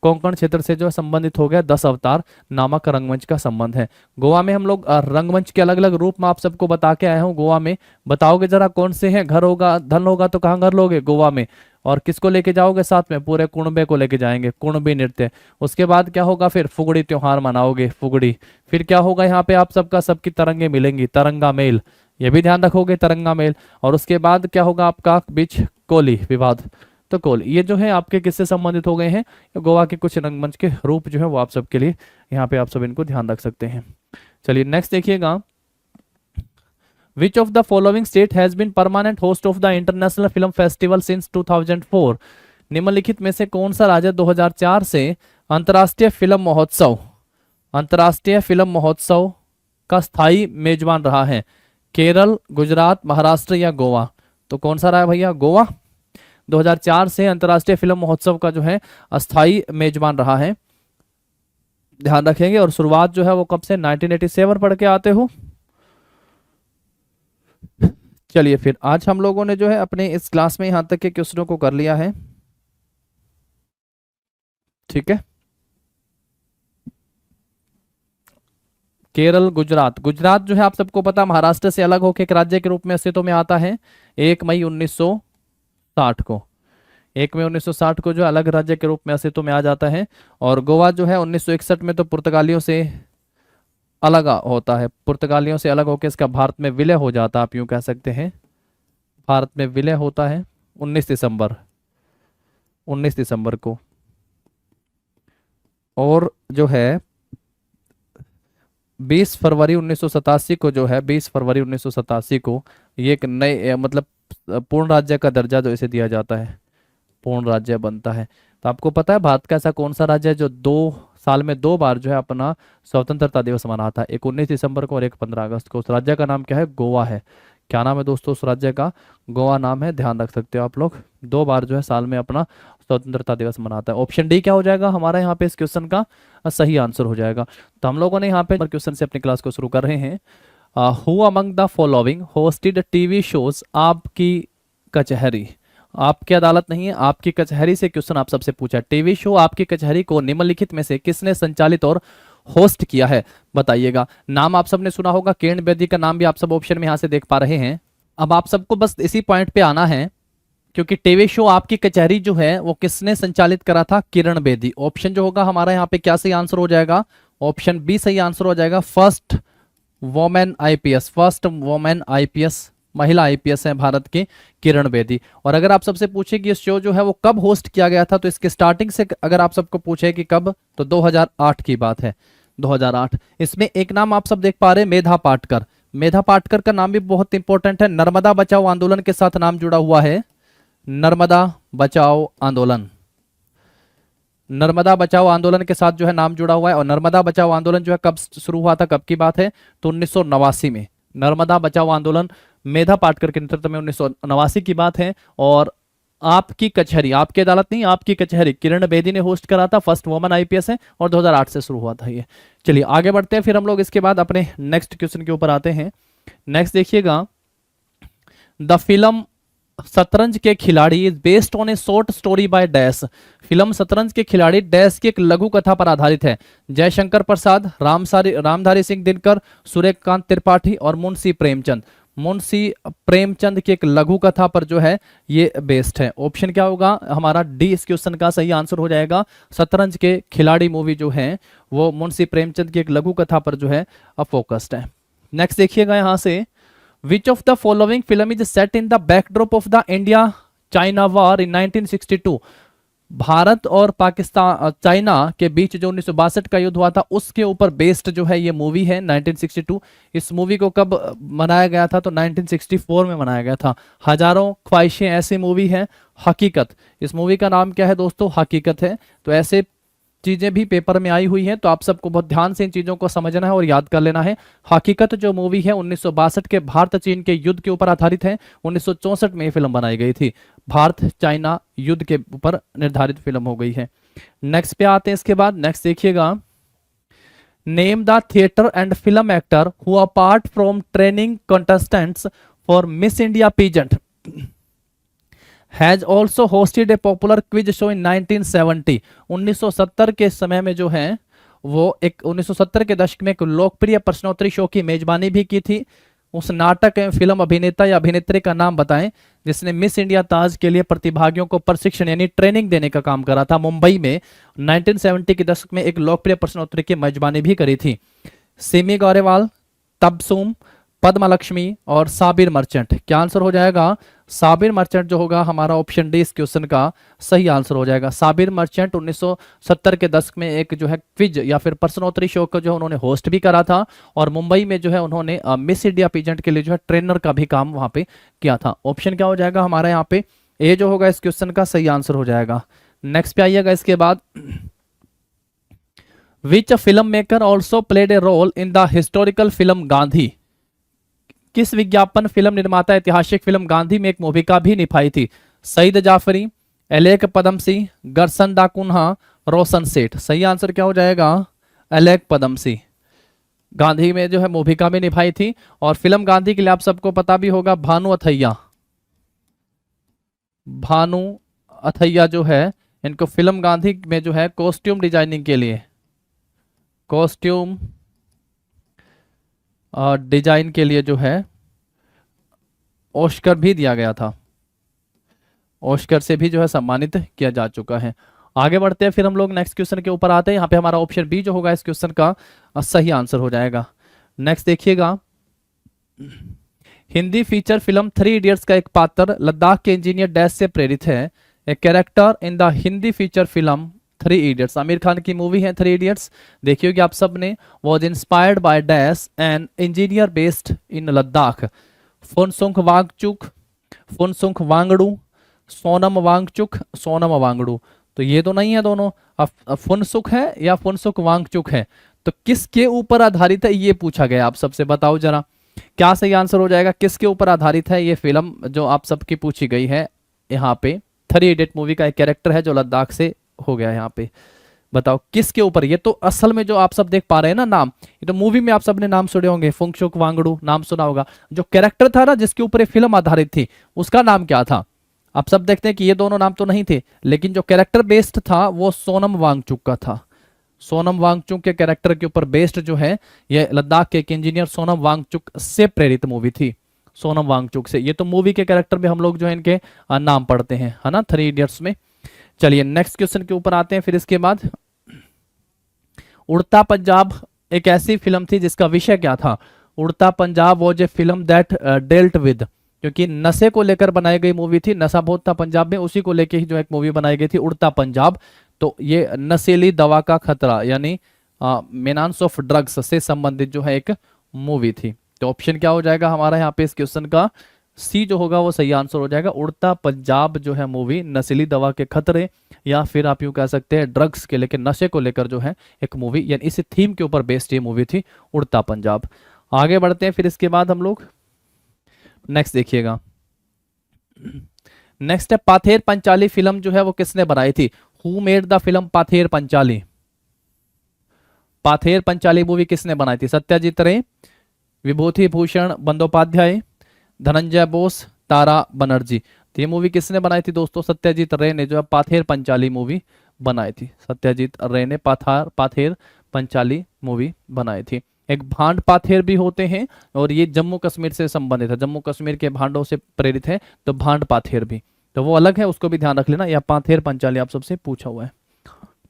कोंकण क्षेत्र से जो संबंधित हो गया 10 अवतार नामक रंगमंच का संबंध है। गोवा में हम लोग रंगमंच के अलग अलग रूप में आप सबको बता के आए हूँ। गोवा में बताओगे जरा कौन से हैं, घर होगा धन होगा तो कहाँ घर लोगे, गोवा में। और किसको लेके जाओगे साथ में, पूरे कुणबे को लेके जाएंगे, कुणबी नृत्य। उसके बाद क्या होगा, फिर फुगड़ी त्योहार मनाओगे, फुगड़ी। फिर क्या होगा यहाँ पे, आप सबका सबकी तरंगे मिलेंगी, तरंगा मेल, ये भी ध्यान रखोगे, तरंगा मेल। और उसके बाद क्या होगा आपका बीच कोली विवाद, तो कोली। ये जो है आपके किससे संबंधित हो गए हैं, गोवा के कुछ रंगमंच के रूप जो है वो आप सबके लिए यहाँ पे आप सब इनको ध्यान रख सकते हैं। चलिए नेक्स्ट देखिएगा, which of the following state has been permanent host of the international film festival since 2004? निम्नलिखित में से कौन सा राज्य 2004 से अंतर्राष्ट्रीय फिल्म महोत्सव का स्थायी मेजबान रहा है? केरल, गुजरात, महाराष्ट्र या गोवा? तो कौन सा रहा है भैया? गोवा 2004 से अंतर्राष्ट्रीय फिल्म महोत्सव का जो है अस्थायी मेजबान रहा है, ध्यान रखेंगे। और शुरुआत जो है वो कब से? 1987 पढ़ के आते हो। चलिए फिर आज हम लोगों ने जो है अपने इस क्लास में यहां तक के क्वेश्चनों को कर लिया है, ठीक है। केरल, गुजरात जो है आप सबको पता महाराष्ट्र से अलग होकर एक राज्य के रूप में अस्तित्व में आता है 1 मई 1960 को। 1 मई 1960 को जो अलग राज्य के रूप में अस्तित्व में आ जाता है। और गोवा जो है 1961 में तो पुर्तगालियों से अलग होता है, पुर्तगालियों से अलग होकर इसका भारत में विलय हो जाता है, आप यूं कह सकते हैं भारत में विलय होता है 19 दिसंबर को। और जो है 20 फरवरी 1987 को जो है 20 फरवरी 1987 को ये एक नए मतलब पूर्ण राज्य का दर्जा जो इसे दिया जाता है, पूर्ण राज्य बनता है। तो आपको पता है भारत का ऐसा कौन सा राज्य है जो 2 साल में 2 बार जो है अपना स्वतंत्रता दिवस मनाता है? एक 19 दिसंबर को और एक 15 अगस्त को। उस राज्य का नाम क्या है? गोवा है। क्या नाम है दोस्तों उस राज्य का? गोवा नाम है, ध्यान रख सकते हो आप लोग। 2 बार जो है साल में अपना स्वतंत्रता दिवस मनाता है। ऑप्शन डी क्या हो जाएगा हमारा यहाँ पे इस क्वेश्चन का सही आंसर हो जाएगा। तो हम लोगों ने यहाँ पे क्वेश्चन से अपनी क्लास को शुरू कर रहे हैं। Who among the following hosted TV shows आपकी कचहरी? आपकी अदालत नहीं है, आपकी कचहरी से क्वेश्चन आप सबसे पूछा। टीवी शो आपकी कचहरी को निम्नलिखित में से किसने संचालित और होस्ट किया है? बताइएगा। नाम आप सबने सुना होगा, किरण बेदी का नाम भी आप सब ऑप्शन में यहां से देख पा रहे हैं। अब आप सबको बस इसी पॉइंट पे आना है, क्योंकि टीवी शो आपकी कचहरी जो है वो किसने संचालित करा था? किरण बेदी। ऑप्शन जो होगा हमारा यहाँ पे क्या सही आंसर हो जाएगा? ऑप्शन बी सही आंसर हो जाएगा। फर्स्ट वोमेन आईपीएस महिला आईपीएस है भारत की किरण बेदी। और अगर आप सबसे पूछे कि ये शो जो है वो कब होस्ट किया गया था, तो इसके स्टार्टिंग से अगर आप सबको पूछे कि कब, तो 2008 की बात है, 2008। इसमें एक नाम आप सब देख पा रहे हैं, मेधा पाटकर। मेधा पाटकर का नाम भी बहुत इंपॉर्टेंट है, नर्मदा बचाओ आंदोलन के साथ नाम जुड़ा हुआ है। नर्मदा बचाओ आंदोलन, नर्मदा बचाओ आंदोलन के साथ जो है नाम जुड़ा हुआ है। और नर्मदा बचाओ आंदोलन जो है कब शुरू हुआ था, कब की बात है? तो 1989 में नर्मदा बचाओ आंदोलन मेधा पाटकर के नेतृत्व में 1989 की बात है। और आपकी कचहरी, आपकी अदालत नहीं, आपकी कचहरी किरण बेदी ने होस्ट करा था। फर्स्ट वुमन आईपीएस है और 2008 से शुरू हुआ था ये। चलिए आगे बढ़ते हैं, फिर हम लोग इसके बाद अपने नेक्स्ट क्वेश्चन के ऊपर आते हैं। नेक्स्ट देखिएगा, द फिल्म शतरंज के खिलाड़ी is based on A short story by dash. Film शतरंज के खिलाड़ी डैश की एक लघु कथा पर आधारित है। जयशंकर प्रसाद, रामधारी सिंह दिनकर, सूर्यकांत त्रिपाठी और मुंशी प्रेमचंद की एक लघु कथा पर जो है ये बेस्ड है। ऑप्शन क्या होगा हमारा? डी इस क्वेश्चन का सही आंसर हो जाएगा। शतरंज के खिलाड़ी मूवी जो है वो मुंशी प्रेमचंद की एक लघु कथा पर जो है फोकस्ड है। नेक्स्ट देखिएगा यहां से, Which of the following film is set in the backdrop of the India-China War in 1962? Bharat और पाकिस्तान चाइना के बीच जो 1962 का युद्ध हुआ था उसके ऊपर बेस्ड जो है ये मूवी है 1962। इस मूवी को कब मनाया गया था? तो 1964 में मनाया गया था। हजारों ख्वाहिशें ऐसी मूवी है। हकीकत, इस मूवी का नाम क्या है दोस्तों? हकीकत है। तो ऐसे चीजें भी पेपर में आई हुई हैं, तो आप सबको बहुत ध्यान से इन चीजों को समझना है और याद कर लेना है। हकीकत जो मूवी है 1962 के भारत चीन के युद्ध के ऊपर आधारित है। 1964 में ये फिल्म बनाई गई थी। भारत चाइना युद्ध के ऊपर निर्धारित फिल्म हो गई है। नेक्स्ट पे आते हैं इसके बाद। नेक्स्ट देखिएगा, name the theatre and film actor who apart from training contestants for miss India peasant has also hosted A popular quiz show in 1970। 1970 के समय में जो है वो एक 1970 के दशक में एक लोकप्रिय प्रश्नोत्तरी शो की मेजबानी भी की थी। उस नाटक एवं फिल्म अभिनेता या अभिनेत्री का नाम बताएं जिसने मिस इंडिया ताज के लिए प्रतिभागियों को प्रशिक्षण यानी ट्रेनिंग देने का काम करा था। मुंबई में 1970 के दशक में एक लोकप्रिय प्रश्नोत्तरी की मेजबानी भी करी थी। सिमी गौरेवाल, तबसुम, पद्मा लक्ष्मी और साबिर मर्चेंट। क्या आंसर हो जाएगा? साबिर मर्चेंट जो होगा हमारा ऑप्शन डी इस क्वेश्चन का सही आंसर हो जाएगा। साबिर मर्चेंट 1970 के दशक में एक जो है क्विज या फिर प्रश्नोत्तरी शो को जो उन्होंने होस्ट भी करा था, और मुंबई में जो है उन्होंने मिस इंडिया पीजेंट के लिए जो है ट्रेनर का भी काम वहां पे किया था। ऑप्शन क्या हो जाएगा हमारा यहाँ पे? ए जो होगा इस क्वेश्चन का सही आंसर हो जाएगा। नेक्स्ट पे आइएगा इसके बाद, which film maker also played a role in the historical film Gandhi. किस विज्ञापन फिल्म निर्माता ऐतिहासिक फिल्म गांधी में एक भूमिका भी निभाई थी? सईद जाफरी, एलेक पदमसी, गरसन दा कुन्हा, रोशन सेठ। सही आंसर क्या हो जाएगा? एलेक पदमसी। गांधी में जो है भूमिका भी निभाई थी, और फिल्म गांधी के लिए आप सबको पता भी होगा भानु अथैया, भानु अथैया जो है इनको फिल्म गांधी में जो है कॉस्ट्यूम डिजाइनिंग के लिए, कॉस्ट्यूम डिजाइन के लिए जो है ऑस्कर भी दिया गया था, ऑस्कर से भी जो है सम्मानित किया जा चुका है। आगे बढ़ते हैं, फिर हम लोग नेक्स्ट क्वेश्चन के ऊपर आते हैं। यहाँ पे हमारा ऑप्शन बी जो होगा इस क्वेश्चन का सही आंसर हो जाएगा। नेक्स्ट देखिएगा, Hindi feature film three idiots का एक पात्र लद्दाख के इंजीनियर डैश से प्रेरित है। A character in the Hindi feature film three idiots, Aamir Khan की मूवी है थ्री इडियट्स, देखी होगी आप सब ने। Was inspired by dash an engineer based in Ladakh. Phunsukh Wangchuk, Phunsukh Wangdu, Sonam Wangchuk, Sonam Wangdu. तो ये तो नहीं है दोनों, अब फुनसुक है या फुनसुक वांगचुक है, तो किसके ऊपर आधारित है ये पूछा गया। आप सबसे बताओ जरा क्या सही आंसर हो जाएगा, किसके ऊपर आधारित है ये फिल्म जो आप सबकी पूछी गई है। यहाँ पे थ्री इडियट मूवी का एक कैरेक्टर है जो लद्दाख से हो गया यहाँ पे, बताओ किसके ऊपर। ये तो असल में जो आप सब देख पा रहे हैं ना नाम, ये तो मूवी में आप सबने नाम सुने होंगे, फुनसुक वांगडू नाम सुना होगा। जो कैरेक्टर था ना जिसके ऊपर ये फिल्म आधारित थी उसका नाम क्या था? आप सब देखते हैं कि ये दोनों नाम तो नहीं थे, लेकिन जो कैरेक्टर बेस्ड था वो सोनम वांगचुक का था। सोनम वांगचुक के कैरेक्टर के ऊपर बेस्ड जो है ये लद्दाख के एक इंजीनियर सोनम वांगचुक से प्रेरित मूवी थी, सोनम वांगचुक से। ये तो मूवी के कैरेक्टर में हम लोग जो है इनके नाम पढ़ते हैं, है ना, थ्री इडियट्स में। चलिए नेक्स्ट क्वेश्चन के ऊपर आते हैं। फिर इसके बाद, उड़ता पंजाब एक ऐसी फिल्म थी जिसका विषय क्या था? उड़ता Punjab was a film that dealt with, क्योंकि नशे को लेकर बनाई गई मूवी थी, नशा बहुत था पंजाब में, उसी को लेकर ही जो एक मूवी बनाई गई थी उड़ता पंजाब। तो ये नशीली दवा का खतरा यानी मेनांस ऑफ ड्रग्स से संबंधित जो है एक मूवी थी। तो ऑप्शन क्या हो जाएगा हमारा यहाँ पे इस क्वेश्चन का? सी जो होगा वो सही आंसर हो जाएगा। उड़ता पंजाब जो है मूवी नशीली दवा के खतरे या फिर आप यूं कह सकते हैं ड्रग्स के लेकर, नशे को लेकर जो है एक मूवी, यानी इस थीम के ऊपर बेस्ड ये मूवी थी उड़ता पंजाब। आगे बढ़ते हैं, फिर इसके बाद हम लोग नेक्स्ट देखिएगा। नेक्स्ट है पाथेर पंचाली फिल्म जो है वो किसने बनाई थी? Who made the film Pather Panchali? Pather Panchali movie किसने बनाई थी? सत्यजीत रे, विभूति भूषण बंदोपाध्याय, धनंजय बोस, तारा बनर्जी। तो ये मूवी किसने बनाई थी दोस्तों? सत्यजीत रे ने जो है पाथेर पंचाली मूवी बनाई थी। सत्यजीत रे ने पाथेर पंचाली मूवी बनाई थी। एक भांड पाथेर भी होते हैं और ये जम्मू कश्मीर से संबंधित है, जम्मू कश्मीर के भांडों से प्रेरित है, तो भांड पाथेर भी, तो वो अलग है, उसको भी ध्यान रख लेना। या पाथेर पंचाली आप सबसे पूछा हुआ है।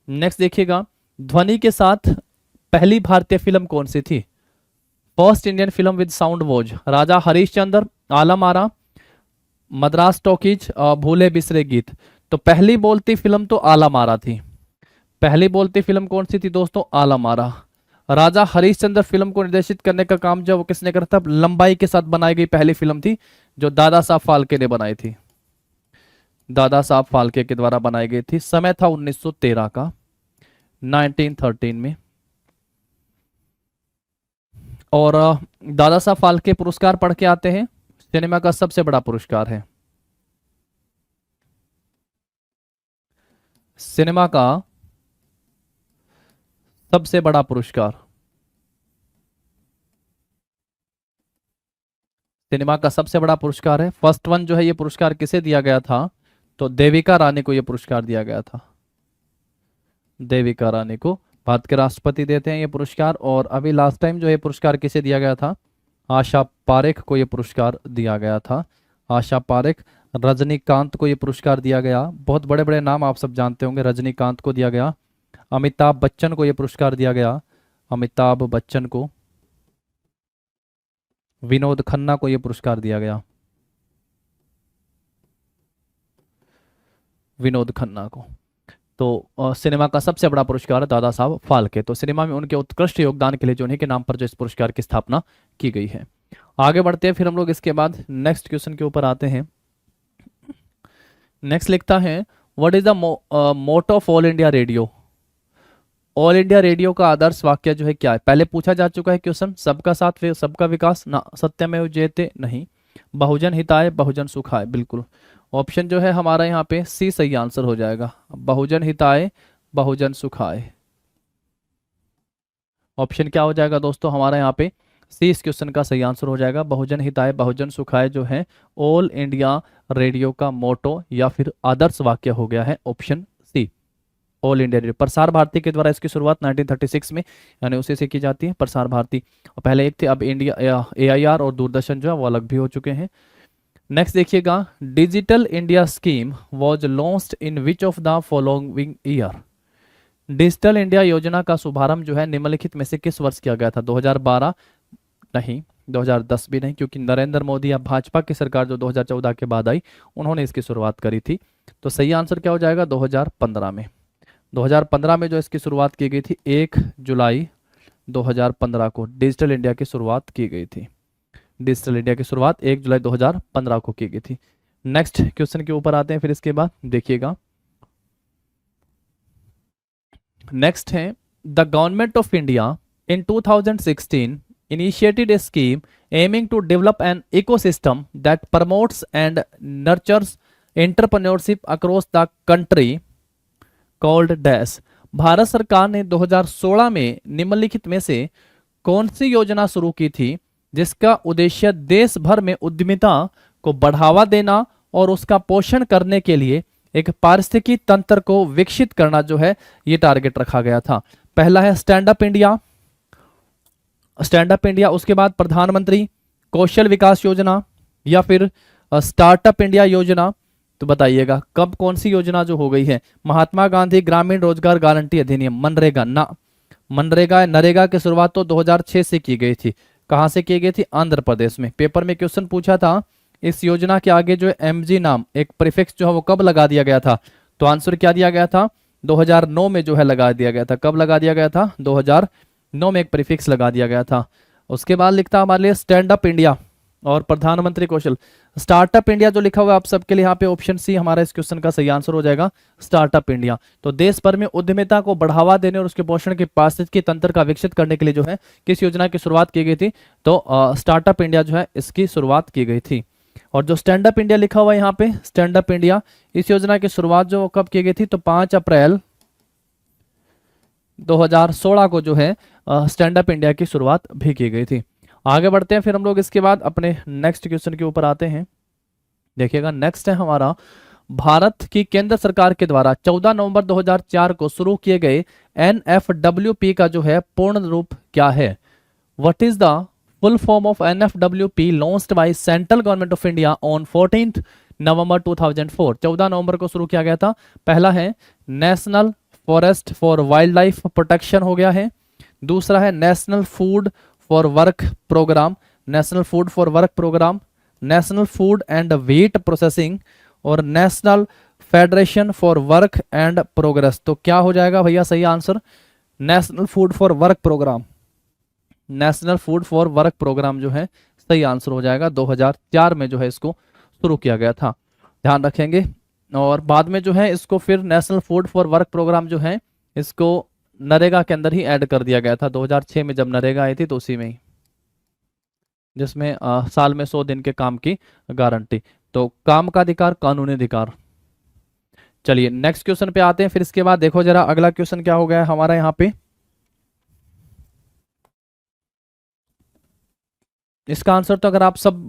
नेक्स्ट देखिएगा, ध्वनि के साथ पहली भारतीय फिल्म कौन सी थी? First Indian film with sound was Raja Harishchandra, Alam Ara, Madras Talkies, Bhoole Bisre गीत। तो पहली बोलती फिल्म तो आलम आरा थी। पहली बोलती फिल्म कौन सी थी दोस्तों? आलम आरा। राजा हरिश्चंद्र फिल्म को निर्देशित करने का काम जो वो किसने करा था? लंबाई के साथ बनाई गई पहली फिल्म थी जो दादा साहब फाल्के ने बनाई थी, दादा साहब फाल्के के द्वारा बनाई गई थी। समय था 1913 का, 1913 में। और दादा साहब फाल्के पुरस्कार पढ़ के आते हैं, सिनेमा का सबसे बड़ा पुरस्कार है, सिनेमा का सबसे बड़ा पुरस्कार, सिनेमा का सबसे बड़ा पुरस्कार है। फर्स्ट वन जो है ये पुरस्कार किसे दिया गया था? तो देविका रानी को ये पुरस्कार दिया गया था। देविका रानी को भारत के राष्ट्रपति देते हैं ये पुरस्कार। और अभी लास्ट टाइम जो ये पुरस्कार किसे दिया गया था? आशा पारेख को ये पुरस्कार दिया गया था। आशा पारेख, रजनीकांत को ये पुरस्कार दिया गया। बहुत बड़े बड़े नाम आप सब जानते होंगे, रजनीकांत को दिया गया। अमिताभ बच्चन को ये पुरस्कार दिया गया, अमिताभ बच्चन को। विनोद खन्ना को यह पुरस्कार दिया गया, विनोद खन्ना को। तो सिनेमा का सबसे बड़ा पुरस्कार दादा साहब फाल्के। तो सिनेमा में उनके उत्कृष्ट योगदान के लिए जो उन्हीं के नाम पर जो इस पुरस्कार की स्थापना की गई है। आगे बढ़ते हैं फिर हम लोग इसके बाद नेक्स्ट क्वेश्चन के ऊपर आते हैं। नेक्स्ट लिखता है what is the motto of All India Radio. All India Radio का आदर्श वाक्य जो है क्या है? पहले पूछा जा चुका है क्वेश्चन। सबका साथ सबका विकास ना, सत्यमेव जयते नहीं, बहुजन हिताय बहुजन सुखाय, बिल्कुल। ऑप्शन जो है हमारा यहाँ पे सी सही आंसर हो जाएगा, बहुजन हिताय बहुजन सुखाय। ऑप्शन क्या हो जाएगा दोस्तों हमारा यहाँ पे सी इस क्वेश्चन का सही आंसर हो जाएगा। बहुजन हिताय बहुजन सुखाय जो है ऑल इंडिया रेडियो का मोटो या फिर आदर्श वाक्य हो गया है option C, All India Radio. Prasar Bharati के द्वारा इसकी शुरुआत 1936 में यानी उसी से की जाती है, प्रसार भारती। पहले एक थे, अब इंडिया AIR और दूरदर्शन जो है वो अलग भी हो चुके हैं। नेक्स्ट देखिएगा, digital India scheme was launched in which of the following year. Digital India योजना का शुभारंभ जो है निम्नलिखित में से किस वर्ष किया गया था? 2012 नहीं, 2010 भी नहीं, क्योंकि नरेंद्र मोदी या भाजपा की सरकार जो 2014 के बाद आई उन्होंने इसकी शुरुआत करी थी। तो सही आंसर क्या हो जाएगा? 2015 में। 2015 में जो इसकी शुरुआत की गई थी, 1 जुलाई 2015 को डिजिटल इंडिया की शुरुआत की गई थी। डिजिटल इंडिया की शुरुआत 1 जुलाई 2015 को की गई थी। नेक्स्ट क्वेश्चन के ऊपर आते हैं फिर इसके बाद देखिएगा। नेक्स्ट है the government of India in 2016 initiated a scheme aiming to develop an ecosystem that promotes and nurtures entrepreneurship across the country called dash। Bharat सरकार ने 2016 में निम्नलिखित में से कौन सी योजना शुरू की थी जिसका उद्देश्य देश भर में उद्यमिता को बढ़ावा देना और उसका पोषण करने के लिए एक पारिस्थितिकी तंत्र को विकसित करना जो है ये टारगेट रखा गया था। पहला है स्टैंड अप इंडिया, उसके बाद प्रधानमंत्री कौशल विकास योजना या फिर स्टार्टअप इंडिया योजना। तो बताइएगा कब कौन सी योजना जो हो गई है? महात्मा गांधी ग्रामीण रोजगार गारंटी अधिनियम, मनरेगा ना, मनरेगा नरेगा की शुरुआत तो 2006 से की गई थी। कहां से की गई थी? आंध्र प्रदेश में। पेपर में क्वेश्चन पूछा था इस योजना के आगे जो MG नाम एक प्रीफिक्स जो है वो कब लगा दिया गया था? तो आंसर क्या दिया गया था? 2009 में जो है लगा दिया गया था। कब लगा दिया गया था? 2009 में एक प्रीफिक्स लगा दिया गया था। उसके बाद लिखता हमारे लिए स्टैंड अप इंडिया और प्रधानमंत्री कौशल। स्टार्टअप इंडिया जो लिखा हुआ है आप सबके लिए यहाँ पे ऑप्शन सी हमारा इस क्वेश्चन का सही आंसर हो जाएगा, स्टार्टअप इंडिया। तो देश भर में उद्यमिता को बढ़ावा देने और उसके पोषण के पारिस्थितिकी तंत्र का विकसित करने के लिए जो है किस योजना की शुरुआत की गई थी? तो स्टार्टअप इंडिया जो है इसकी शुरुआत की गई थी। और जो स्टैंड अप इंडिया लिखा हुआ है यहाँ पे स्टैंड अप इंडिया, इस योजना की शुरुआत जो कब की गई थी? तो 5 अप्रैल 2016 को जो है स्टैंड अप इंडिया की शुरुआत भी की गई थी। आगे बढ़ते हैं फिर हम लोग इसके बाद अपने नेक्स्ट क्वेश्चन के ऊपर आते हैं। देखिएगा नेक्स्ट है हमारा, भारत की केंद्र सरकार के द्वारा 14 नवंबर 2004 को शुरू किए गए NFWP का जो है पूर्ण रूप क्या है? What is the full form of NFWP launched by central government of India on 14 November 2004। 14 नवंबर को शुरू किया गया था। पहला है national forest for wild life protection हो गया है। दूसरा है national food for work programme, national food for work programme, national food and wheat processing और national federation for work and progress. तो क्या हो जाएगा भैया सही answer? National food for work programme, national food for work programme जो है सही आंसर हो जाएगा। 2004 में जो है इसको शुरू किया गया था, ध्यान रखेंगे। और बाद में जो है इसको फिर national food for work programme जो है इसको नरेगा के अंदर ही ऐड कर दिया गया था। 2006 में जब नरेगा आई थी तो उसी में ही, जिसमें साल में 100 दिन के काम की गारंटी। तो काम का अधिकार कानूनी अधिकार। चलिए नेक्स्ट क्वेश्चन पे आते हैं फिर इसके बाद। देखो जरा अगला क्वेश्चन क्या हो गया है हमारा यहाँ पे। इसका आंसर तो अगर आप सब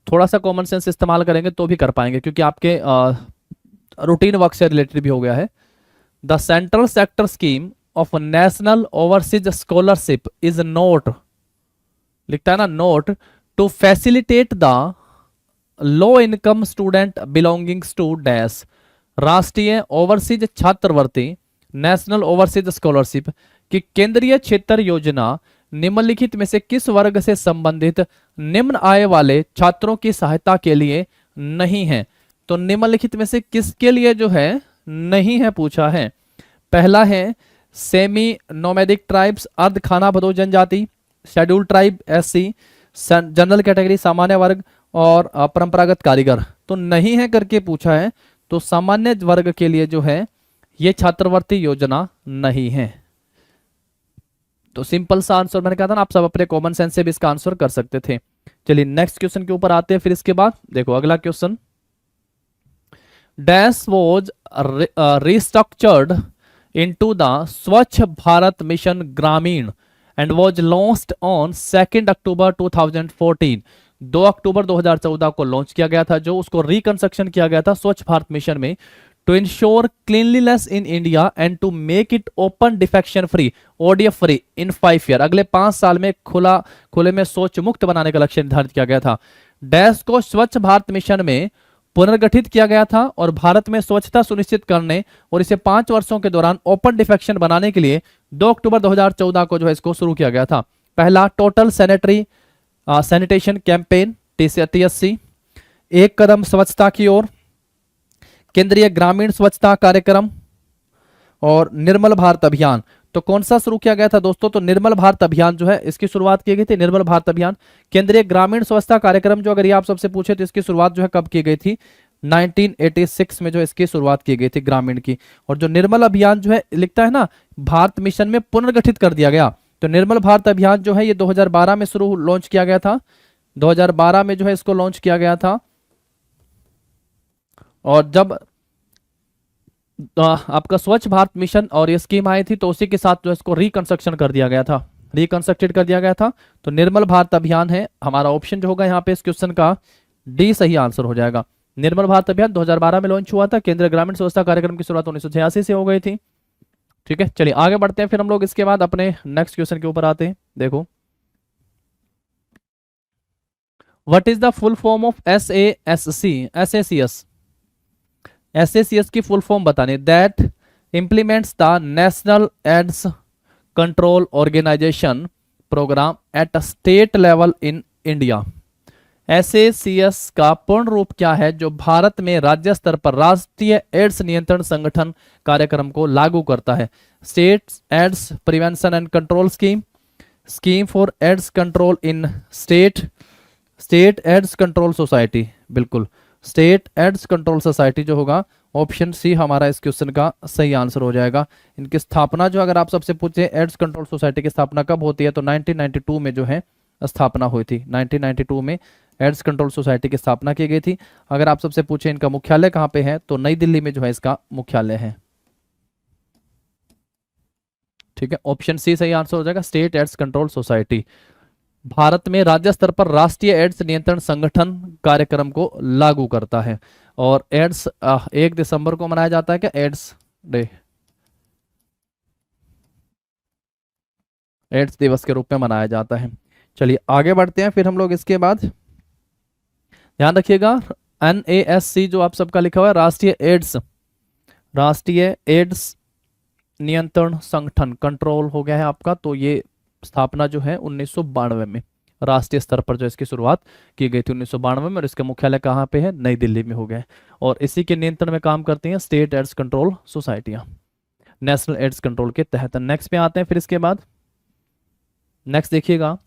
थोड़ा सा कॉमन सेंस इस्तेमाल करेंगे तो भी कर पाएंगे, क्योंकि आपके रूटीन वर्क से रिलेटेड भी हो गया है। The central sector scheme of national overseas scholarship is not, लिखता है ना not, to facilitate the low income student belongings to dash. राष्ट्रीय ओवरसीज छात्रवृत्ति नेशनल ओवरसीज स्कॉलरशिप की केंद्रीय क्षेत्र योजना निम्नलिखित में से किस वर्ग से संबंधित निम्न आय वाले छात्रों की सहायता के लिए नहीं है? तो निम्नलिखित में से किसके लिए जो है नहीं है पूछा है। पहला है सेमी नोमैडिक ट्राइब्स, अर्ध खानाबदोश जनजाति, schedule tribe SC, general category सामान्य वर्ग, और परंपरागत कारीगर। तो नहीं है करके पूछा है, तो सामान्य वर्ग के लिए जो है ये छात्रवृत्ति योजना नहीं है। तो सिंपल सा आंसर मैंने कहा था ना, आप सब अपने कॉमन सेंस से भी इसका आंसर कर सकते थे। चलिए नेक्स्ट क्वेश्चन के ऊपर आते हैं। फिर इसके बाद देखो अगला question, dash was restructured into the स्वच्छ भारत मिशन ग्रामीण and was launched on 2 अक्टूबर 2014। 2 अक्टूबर 2014 को लॉन्च किया गया था, जो उसको रिकंस्ट्रक्शन किया गया था स्वच्छ भारत मिशन में, to ensure cleanliness in India and to make it open defecation free, ODF free in 5 year. अगले 5 साल में खुले में शौच मुक्त बनाने का लक्ष्य निर्धारित किया गया था। डैश को स्वच्छ भारत मिशन में पुनर्गठित किया गया था और भारत में स्वच्छता सुनिश्चित करने और इसे 5 वर्षों के दौरान ओपन डिफेक्शन बनाने के लिए 2 अक्टूबर 2014 को जो है इसको शुरू किया गया था। पहला टोटल सैनिटेशन कैंपेन TSC, एक कदम स्वच्छता की ओर, केंद्रीय ग्रामीण स्वच्छता कार्यक्रम और निर्मल भारत अभियान। तो कौन सा शुरू किया गया था दोस्तों? तो निर्मल भारत अभियान जो है इसकी शुरुआत की गई थी, निर्मल भारत अभियान। केंद्रीय ग्रामीण स्वच्छता कार्यक्रम जो अगर ये आप सबसे पूछे तो इसकी शुरुआत जो है कब की गई थी? 1986 में जो इसकी शुरुआत की गई थी ग्रामीण की। और जो निर्मल अभियान जो है लिखता है ना, भारत मिशन में पुनर्गठित कर दिया गया। तो निर्मल भारत अभियान जो है ये 2012 में शुरू लॉन्च किया गया था, 2012 में जो है इसको लॉन्च किया गया था। और जब आपका स्वच्छ भारत मिशन और ये स्कीम आई थी तो उसी के साथ जो इसको रिकंस्ट्रक्शन कर दिया गया था, रिकंस्ट्रक्टेड कर दिया गया था। तो निर्मल भारत अभियान है हमारा ऑप्शन जो होगा यहाँ पे इस क्वेश्चन का डी सही आंसर हो जाएगा। निर्मल भारत अभियान 2012 में लॉन्च हुआ था। केंद्रीय ग्रामीण स्वच्छता कार्यक्रम की शुरुआत 1986 से हो गई थी। ठीक है, चलिए आगे बढ़ते हैं। फिर हम लोग इसके बाद अपने नेक्स्ट क्वेश्चन के ऊपर आते हैं। देखो, what is the full form of SACS की फुल फॉर्म बतानी। That implements the national AIDS control organisation programme at state level in India. SACS का पूर्ण रूप क्या है जो भारत में राज्य स्तर पर राष्ट्रीय एड्स नियंत्रण संगठन कार्यक्रम को लागू करता है? State ads prevention and control scheme, scheme for AIDS control in state AIDS control society. बिल्कुल, स्टेट एड्स कंट्रोल सोसाइटी जो होगा ऑप्शन सी हमारा इस क्वेश्चन का सही आंसर हो जाएगा। इनकी स्थापना जो अगर आप सबसे पूछे एड्स कंट्रोल सोसाइटी की स्थापना कब होती है तो 1992 में जो है स्थापना हुई थी। 1992 में एड्स कंट्रोल सोसाइटी की स्थापना की गई थी। अगर आप सबसे पूछे इनका मुख्यालय कहाँ पे है तो नई दिल्ली में जो है इसका मुख्यालय है। ठीक है, ऑप्शन सी सही आंसर हो जाएगा। State AIDS control society Bharat में राज्य स्तर पर राष्ट्रीय एड्स नियंत्रण संगठन कार्यक्रम को लागू करता है। और एड्स 1 दिसंबर को मनाया जाता है क्या? एड्स डे, एड्स दिवस के रूप में मनाया जाता है। चलिए आगे बढ़ते हैं। फिर हम लोग इसके बाद ध्यान रखिएगा NASC जो आप सबका लिखा हुआ है राष्ट्रीय एड्स नियंत्रण संगठन कंट्रोल हो गया है आपका। तो ये स्थापना जो है 1992 में राष्ट्रीय स्तर पर जो इसकी शुरुआत की गई थी 1992 में, और इसका मुख्यालय कहाँ पे है? नई दिल्ली में हो गया है। और इसी के नियंत्रण में काम करती हैं स्टेट एड्स कंट्रोल सोसाइटियां नेशनल एड्स कंट्रोल के तहत। नेक्स्ट पे आते हैं। फिर इसके बाद नेक्स्ट देखिएगा,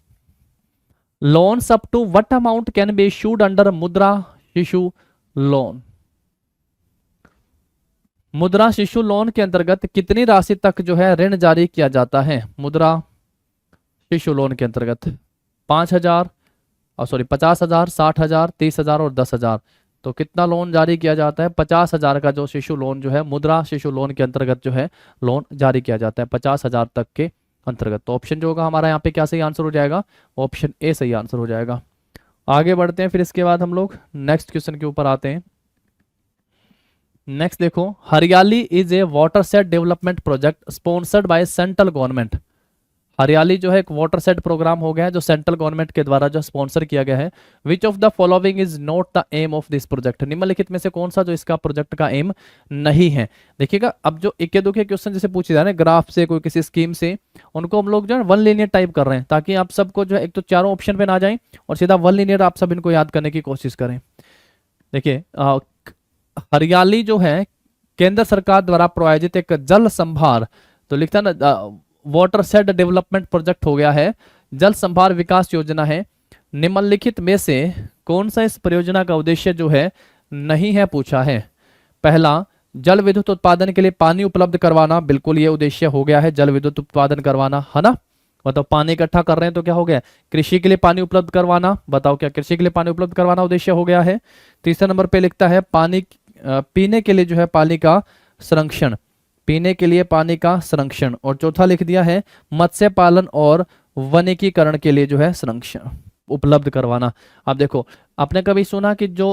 loans up to what amount can be issued under Mudra Shishu loan. मुद्रा शिशु लोन के अंतर्गत कितनी राशि तक जो है ऋण जारी किया जाता है? मुद्रा शिशु लोन के अंतर्गत 50,000 60,000 30,000 और 10,000। तो कितना लोन जारी किया जाता है? 50,000 का जो शिशु लोन जो है मुद्रा शिशु लोन के अंतर्गत जो है लोन जारी किया जाता है 50,000 तक के अंतर्गत। तो ऑप्शन जो होगा हमारा यहाँ पे क्या सही आंसर हो जाएगा? ऑप्शन ए सही आंसर हो जाएगा। आगे बढ़ते हैं। फिर इसके बाद हम लोग नेक्स्ट क्वेश्चन के ऊपर आते हैं। नेक्स्ट देखो, हरियाली is a water set development project sponsored by central government. हरियाली जो है एक वाटर सेट प्रोग्राम हो गया है जो सेंट्रल गवर्नमेंट के द्वारा जो स्पॉन्सर किया गया है। Which of the following is not the aim of this project, निम्नलिखित में से कौन सा जो इसका प्रोजेक्ट का एम नहीं है। देखिएगा अब जो इक्के दुखे क्वेश्चन जैसे पूछे जा रहे हैं ग्राफ से कोई किसी स्कीम से, उनको हम लोग जो है वन लीनियर टाइप कर रहे हैं ताकि आप सबको जो है एक तो चारों ऑप्शन पे ना जाएं और सीधा वन लीनियर आप सब इनको याद करने की कोशिश करें। देखिए हरियाली जो है केंद्र सरकार द्वारा प्रायोजित एक जल संभार, तो लिखता है ना वाटर सेट डेवलपमेंट प्रोजेक्ट हो गया है, जल संभार विकास योजना है। निम्नलिखित में से कौन सा इस परियोजना का उद्देश्य जो है नहीं है पूछा है। पहला, जल विद्युत उत्पादन के लिए पानी उपलब्ध करवाना, बिल्कुल ये उद्देश्य हो गया है, जल विद्युत उत्पादन करवाना, है ना। मतलब पानी इकट्ठा कर रहे हैं तो क्या हो गया, कृषि के लिए पानी उपलब्ध करवाना, बताओ क्या कृषि के लिए पानी उपलब्ध करवाना उद्देश्य हो गया है। तीसरे नंबर पे लिखता है पानी पीने के लिए जो है पानी का संरक्षण, पीने के लिए पानी का संरक्षण। और चौथा लिख दिया है मत्स्य पालन और वनीकरण के लिए जो है संरक्षण उपलब्ध करवाना। अब देखो आपने कभी सुना कि जो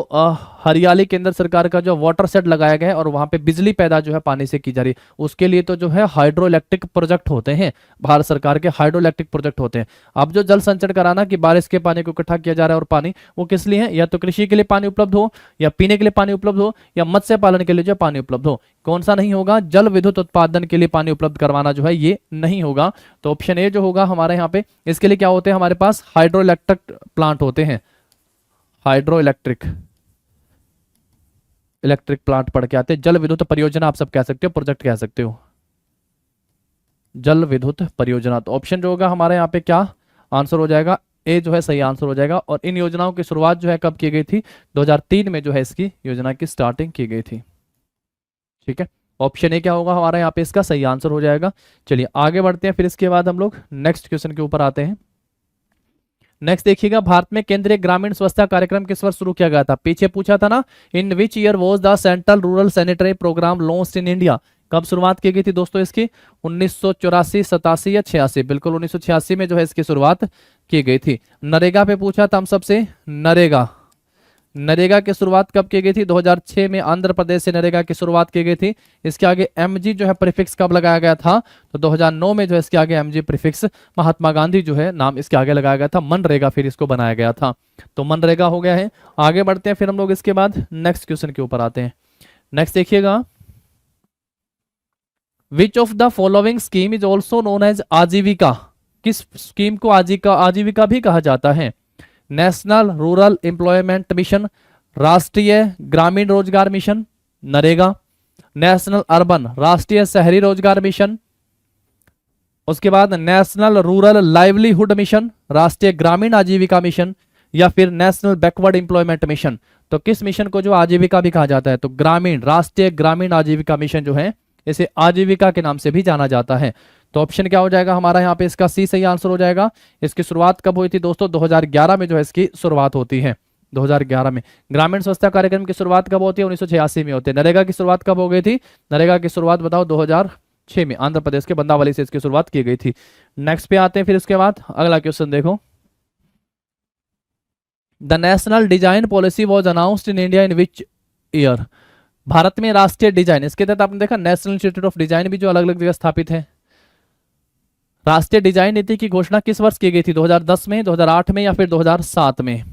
हरियाली केंद्र सरकार का जो वाटर सेट लगाया गया है और वहां पे बिजली पैदा जो है पानी से की जा रही है, उसके लिए तो जो है हाइड्रो इलेक्ट्रिक प्रोजेक्ट होते हैं, भारत सरकार के हाइड्रो इलेक्ट्रिक प्रोजेक्ट होते हैं। अब जो जल संचयन कराना कि बारिश के पानी को इकट्ठा किया जा रहा है और पानी वो किस लिए है, या तो कृषि के लिए पानी उपलब्ध हो, या पीने के लिए पानी उपलब्ध हो, या मत्स्य पालन के लिए जो पानी उपलब्ध हो। कौन सा नहीं होगा, जल विद्युत उत्पादन के लिए पानी उपलब्ध करवाना जो है ये नहीं होगा। तो ऑप्शन ए जो होगा हमारे यहाँ पे, इसके लिए क्या होते हैं हमारे पास हाइड्रो इलेक्ट्रिक प्लांट होते हैं, हाइड्रो इलेक्ट्रिक प्लांट पढ़ के आते हैं। जल विद्युत परियोजना आप सब कह सकते हो, प्रोजेक्ट कह सकते हो, जल विद्युत परियोजना। तो ऑप्शन जो होगा हमारे यहाँ पे क्या आंसर हो जाएगा, ए जो है सही आंसर हो जाएगा। और इन योजनाओं की शुरुआत जो है कब की गई थी, 2003 में जो है इसकी योजना की स्टार्टिंग की गई थी। ठीक है, ऑप्शन ए क्या होगा हमारा यहाँ पे इसका सही आंसर हो जाएगा। चलिए आगे बढ़ते हैं, फिर इसके बाद हम लोग नेक्स्ट क्वेश्चन के ऊपर आते हैं। नेक्स्ट देखिएगा, भारत में केंद्रीय ग्रामीण स्वच्छता कार्यक्रम किस वर्ष शुरू किया गया था। पीछे पूछा था ना, in which year was the central rural sanitary programme launched in India, कब शुरुआत की गई थी दोस्तों इसकी, 1984, 87 या 86, बिल्कुल 1986 में जो है इसकी शुरुआत की गई थी। नरेगा पे पूछा था हम सबसे, नरेगा की शुरुआत कब की गई थी, 2006 में आंध्र प्रदेश से नरेगा की शुरुआत की गई थी। इसके आगे एमजी जो है प्रीफिक्स कब लगाया गया था, तो 2009 में जो है इसके आगे एमजी प्रीफिक्स, महात्मा गांधी जो है नाम इसके आगे लगाया गया था, मनरेगा फिर इसको बनाया गया था, तो मनरेगा हो गया है। आगे बढ़ते हैं फिर हम लोग इसके बाद नेक्स्ट क्वेश्चन के ऊपर आते हैं। नेक्स्ट देखिएगा, which of the following scheme is also known as Aajeevika, किस स्कीम को आजीविका भी कहा जाता है। नेशनल रूरल एम्प्लॉयमेंट मिशन, राष्ट्रीय ग्रामीण रोजगार मिशन नरेगा, नेशनल अर्बन राष्ट्रीय शहरी रोजगार मिशन, उसके बाद नेशनल रूरल लाइवलीहुड मिशन राष्ट्रीय ग्रामीण आजीविका मिशन, या फिर नेशनल बैकवर्ड एम्प्लॉयमेंट मिशन। तो किस मिशन को जो आजीविका भी कहा जाता है, तो ग्रामीण राष्ट्रीय ग्रामीण आजीविका मिशन जो है इसे आजीविका के नाम से भी जाना जाता है। तो ऑप्शन क्या हो जाएगा हमारा यहाँ पे, इसका सी सही आंसर हो जाएगा। इसकी शुरुआत कब हुई थी दोस्तों, 2011 में जो है इसकी शुरुआत होती है, 2011 में। ग्रामीण स्वच्छता कार्यक्रम की शुरुआत कब होती है, 1986 में होती है। नरेगा की शुरुआत कब हो गई थी, नरेगा की शुरुआत बताओ 2006 में आंध्र प्रदेश के बंदावली से इसकी शुरुआत की गई थी। नेक्स्ट पे आते हैं फिर इसके बाद अगला क्वेश्चन देखो, the national design policy was announced in India in which year, Bharat में राष्ट्रीय डिजाइन, इसके तहत आपने देखा नेशनल इंस्टीट्यूट ऑफ डिजाइन भी जो अलग अलग जगह स्थापित है। राष्ट्रीय डिजाइन नीति की घोषणा किस वर्ष की गई थी, 2010 में, 2008 में, या फिर 2007 में।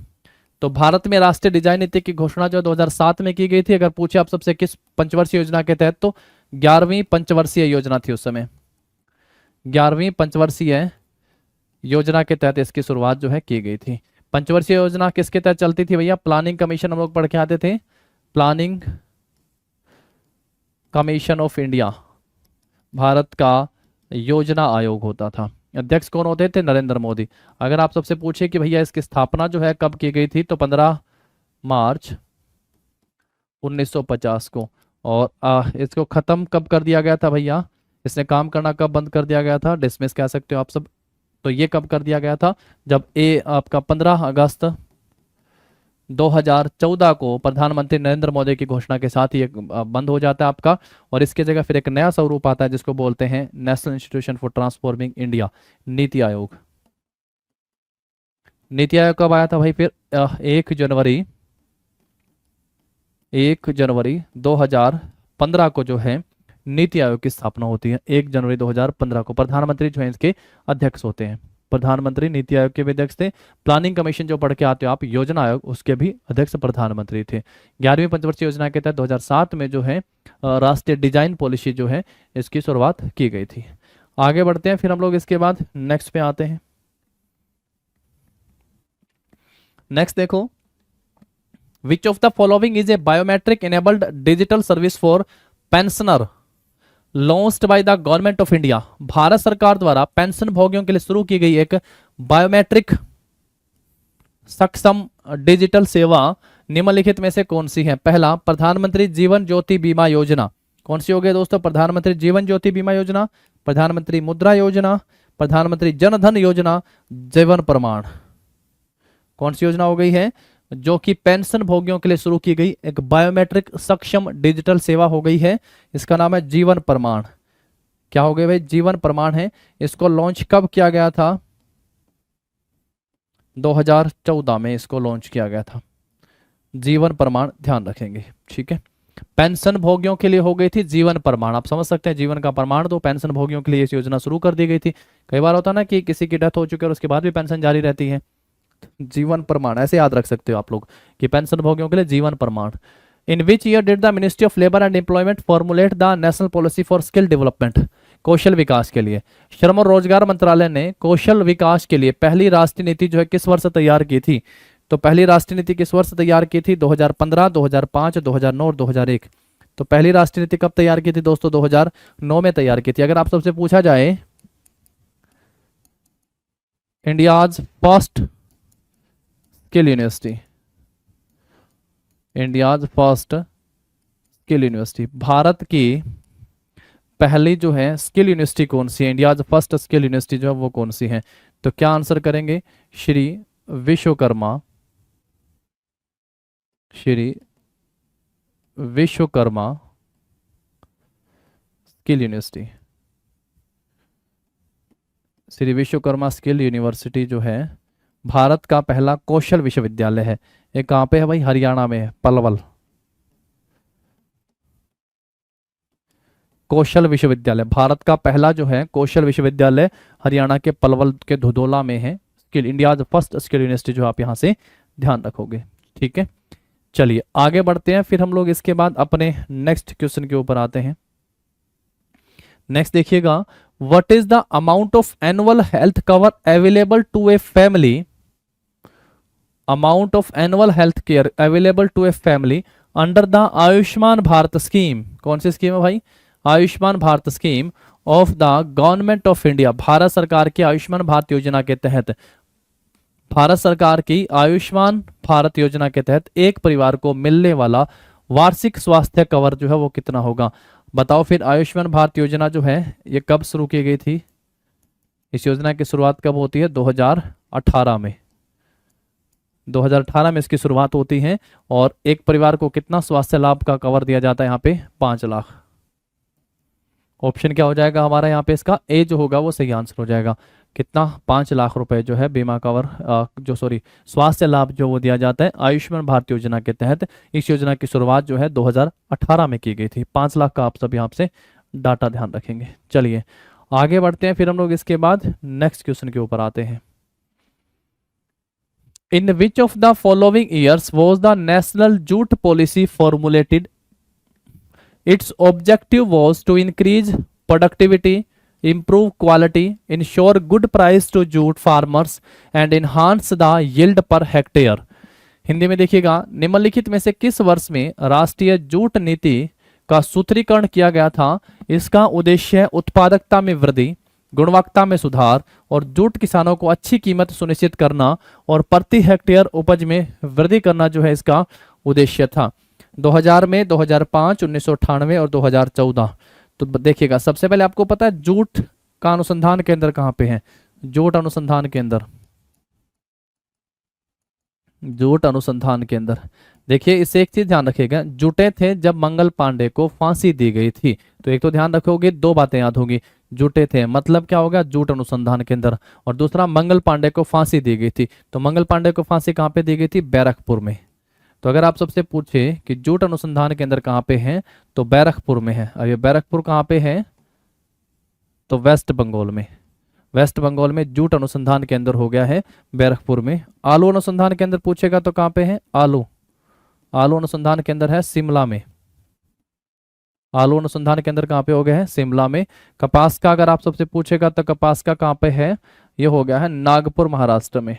तो भारत में राष्ट्रीय डिजाइन नीति की घोषणा जो 2007 में की गई थी। अगर पूछे आप सबसे किस पंचवर्षीय योजना के तहत, तो 11वीं पंचवर्षीय योजना थी उस समय, 11वीं पंचवर्षीय योजना के तहत इसकी शुरुआत जो है की गई थी। पंचवर्षीय योजना किसके तहत चलती थी भैया, प्लानिंग कमीशन हम लोग पढ़ के आते थे, planning commission of India Bharat का योजना आयोग होता था। अध्यक्ष कौन होते थे, नरेंद्र मोदी। अगर आप सबसे पूछे कि भैया इसकी स्थापना जो है कब की गई थी, तो 15 मार्च 1950 को। और इसको खत्म कब कर दिया गया था भैया, इसने काम करना कब बंद कर दिया गया था, डिसमिस कह सकते हो आप सब। तो ये कब कर दिया गया था, जब आपका 15 अगस्त 2014 को प्रधानमंत्री नरेंद्र मोदी की घोषणा के साथ ही बंद हो जाता है आपका, और इसके जगह फिर एक नया स्वरूप आता है जिसको बोलते हैं national institution for transforming India, NITI Aayog. NITI Aayog कब आया था भाई, फिर 1 जनवरी 2015 को जो है नीति आयोग की स्थापना होती है 1 जनवरी 2015 को। प्रधानमंत्री जो है इसके अध्यक्ष होते हैं। प्रधानमंत्री नीति आयोग के भी अध्यक्ष थे। प्लानिंग कमीशन जो पढ़ के आते हो आप, योजना आयोग, उसके भी अध्यक्ष प्रधानमंत्री थे। 11वीं पंचवर्षीय योजना के तहत 2007 में जो है राष्ट्रीय डिजाइन पॉलिसी जो है इसकी शुरुआत की गई थी। आगे बढ़ते हैं, फिर हम लोग इसके बाद नेक्स्ट पे आते हैं। नेक्स्ट देखो, विच of the following is a biometric enabled digital service for pensioner launched by the government of India. Bharat सरकार द्वारा पेंशन भोगियों के लिए शुरू की गई एक बायोमेट्रिक सक्षम डिजिटल सेवा निम्नलिखित में से कौन सी है? पहला, प्रधानमंत्री जीवन ज्योति बीमा योजना। कौन सी हो गई दोस्तों? प्रधानमंत्री जीवन ज्योति बीमा योजना, प्रधानमंत्री मुद्रा योजना, प्रधानमंत्री जन धन योजना, जीवन प्रमाण। कौन सी योजना हो गई है? जो कि पेंशन भोगियों के लिए शुरू की गई एक बायोमेट्रिक सक्षम डिजिटल सेवा हो गई है, इसका नाम है जीवन प्रमाण। क्या हो गया भाई? जीवन प्रमाण है। इसको लॉन्च कब किया गया था? 2014 में इसको लॉन्च किया गया था। जीवन प्रमाण ध्यान रखेंगे, ठीक है। पेंशन भोगियों के लिए हो गई थी जीवन प्रमाण। आप समझ सकते हैं, जीवन का प्रमाण दो, पेंशन भोगियों के लिए इस योजना शुरू कर दी गई थी। कई बार होता है ना कि किसी की डेथ हो चुकी है और उसके बाद भी पेंशन जारी रहती है, जीवन प्रमाण ऐसे याद रख सकते हो आप लोग कि पेंशन भोगियों के लिए जीवन प्रमाण। In which year did the ministry of labour and employment formulate the national policy for skill development? कौशल विकास के लिए श्रम और रोजगार मंत्रालय ने कौशल विकास के लिए पहली राष्ट्रीय नीति जो है किस वर्ष तैयार की थी? तो पहली राष्ट्रीय नीति किस वर्ष तैयार की थी? 2015, 2005, 2009 और 2001। तो पहली राष्ट्रीय नीति कब तैयार की थी दोस्तों? 2009 में तैयार की थी। अगर आप सबसे पूछा जाए India's first skill university, India's first skill university, Bharat की पहली जो है स्किल यूनिवर्सिटी कौन सी है? इंडियाज फर्स्ट स्किल यूनिवर्सिटी जो है वो कौन सी है? तो क्या आंसर करेंगे? Shri Vishwakarma, Shri Vishwakarma skill university. Shri Vishwakarma skill university जो है भारत का पहला कौशल विश्वविद्यालय है। ये कहाँ पे है भाई? हरियाणा में है, पलवल। कौशल विश्वविद्यालय भारत का पहला जो है कौशल विश्वविद्यालय हरियाणा के पलवल के धुधोला में है। Skill India's first skill university जो आप यहाँ से ध्यान रखोगे, ठीक है। चलिए आगे बढ़ते हैं, फिर हम लोग इसके बाद अपने नेक्स्ट क्वेश्चन के ऊपर आते हैं। नेक्स्ट देखिएगा, what is the amount of annual health cover available to a family? Amount of annual health care available to a family under the Ayushman Bharat scheme. कौन सी स्कीम है भाई? Ayushman Bharat scheme of the government of India. Bharat सरकार की आयुष्मान भारत योजना के तहत, भारत सरकार की आयुष्मान भारत योजना के तहत एक परिवार को मिलने वाला वार्षिक स्वास्थ्य कवर जो है वो कितना होगा? बताओ फिर। आयुष्मान भारत योजना जो है ये कब शुरू की गई थी? इस योजना की शुरुआत कब होती है? 2018 में। 2018 में इसकी शुरुआत होती है। और एक परिवार को कितना स्वास्थ्य लाभ का कवर दिया जाता है यहाँ पे? 5 लाख। ऑप्शन क्या हो जाएगा हमारा यहाँ पे? इसका ए जो होगा वो सही आंसर हो जाएगा। कितना? 5 लाख रुपए जो है बीमा कवर स्वास्थ्य लाभ जो वो दिया जाता है आयुष्मान भारत योजना के तहत। इस योजना की शुरुआत जो है 2018 में की गई थी। 5 लाख का आप सब यहाँ से डाटा ध्यान रखेंगे। चलिए आगे बढ़ते हैं, फिर हम लोग इसके बाद नेक्स्ट क्वेश्चन के ऊपर आते हैं। In which of the following years was the national jute policy formulated? Its objective was to increase productivity, improve quality, ensure good price to jute farmers and enhance the yield per hectare. Hindi में देखिएगा, निम्नलिखित में से किस वर्ष में राष्ट्रीय jute नीति का सूत्रीकरण किया गया था? इसका उद्देश्य उत्पादकता में वृद्धि, गुणवत्ता में सुधार और जूट किसानों को अच्छी कीमत सुनिश्चित करना और प्रति हेक्टेयर उपज में वृद्धि करना जो है इसका उद्देश्य था। 2000 में, 2005, 1998 और 2014। तो देखिएगा, सबसे पहले आपको पता है जूट का अनुसंधान केंद्र कहाँ पे है? जूट अनुसंधान केंद्र, जूट अनुसंधान केंद्र। देखिए इससे एक चीज ध्यान रखिएगा, जुटे थे जब मंगल पांडे को फांसी दी गई थी। तो एक तो ध्यान रखोगे, 2 बातें याद होगी। जुटे थे मतलब क्या होगा? जूट अनुसंधान केंद्र। और दूसरा, मंगल पांडे को फांसी दी गई थी। तो मंगल पांडे को फांसी कहाँ पे दी गई थी? बैरकपुर में। तो अगर आप सबसे पूछे कि जूट अनुसंधान केंद्र कहाँ पे है, तो बैरकपुर में है। अब ये बैरकपुर कहाँ पे है, तो वेस्ट बंगाल में। वेस्ट बंगाल में जूट अनुसंधान केंद्र हो गया है बैरकपुर में। आलू अनुसंधान केंद्र पूछेगा तो कहाँ पे है, आलू आलू अनुसंधान केंद्र है शिमला में। आलू अनुसंधान केंद्र कहाँ पे हो गया है, शिमला में। कपास का अगर आप सबसे पूछेगा तो कपास का कहाँ पे है, ये हो गया है नागपुर महाराष्ट्र में।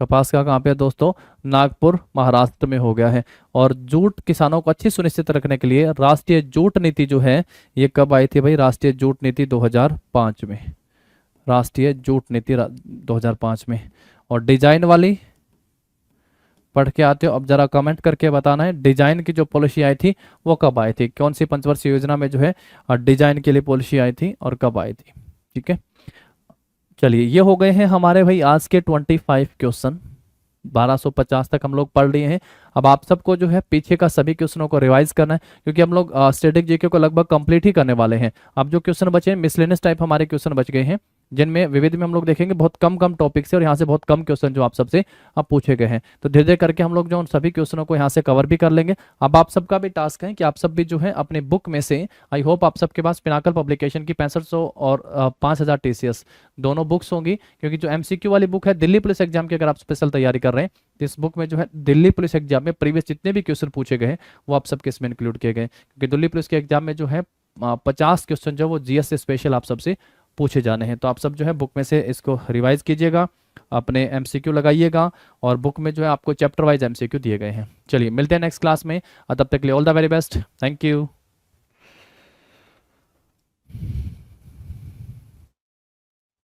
कपास का कहाँ पे है दोस्तों, नागपुर महाराष्ट्र में हो गया है। और जूट किसानों को अच्छी सुनिश्चित रखने के लिए राष्ट्रीय जूट नीति जो है ये कब आई थी भाई, राष्ट्रीय जूट नीति 2005 में। राष्ट्रीय जूट नीति 2005 में। और डिजाइन वाली पढ़ के आते हो, अब जरा कमेंट करके बताना है डिजाइन की जो पॉलिसी आई थी वो कब आई थी, कौन सी पंचवर्षीय योजना में जो है डिजाइन के लिए पॉलिसी आई थी और कब आई थी। ठीक है, चलिए ये हो गए हैं हमारे भाई आज के 25 क्वेश्चन। 1250 तक हम लोग पढ़ लिए हैं। अब आप सबको जो है पीछे का सभी क्वेश्चनों को रिवाइज करना है, क्योंकि हम लोग स्टैटिक जीके को लगभग कंप्लीट ही करने वाले हैं। अब जो क्वेश्चन बचे हैं मिसलेनियस टाइप हमारे क्वेश्चन बच गए हैं, जिनमें विविध में हम लोग देखेंगे बहुत कम कम टॉपिक से और यहाँ से बहुत कम क्वेश्चन जो आप सबसे अब पूछे गए हैं। तो धीरे धीरे करके हम लोग जो उन सभी क्वेश्चनों को यहाँ से कवर भी कर लेंगे। अब आप सबका भी टास्क है कि आप सब भी जो है अपने बुक में से, आई होप आप सबके पास पिनाकल पब्लिकेशन की 6500 और 5000 TCS दोनों बुक्स होंगी, क्योंकि जो MCQ वाली बुक है दिल्ली पुलिस एग्जाम की अगर आप स्पेशल तैयारी कर रहे हैं तो इस बुक में जो है दिल्ली पुलिस एग्जाम में प्रीवियस जितने भी क्वेश्चन पूछे गए हैं वो आप सबके इसमें इंक्लूड किए गए, क्योंकि दिल्ली पुलिस के एग्जाम में जो है 50 क्वेश्चन जो वो GS से स्पेशल आप सबसे पूछे जाने हैं। तो आप सब जो है बुक में से इसको रिवाइज कीजिएगा, अपने MCQ लगाइएगा, और बुक में जो है आपको चैप्टर वाइज MCQ दिए गए हैं। चलिए मिलते हैं नेक्स्ट क्लास में, तब तक के लिए all the very best, thank you.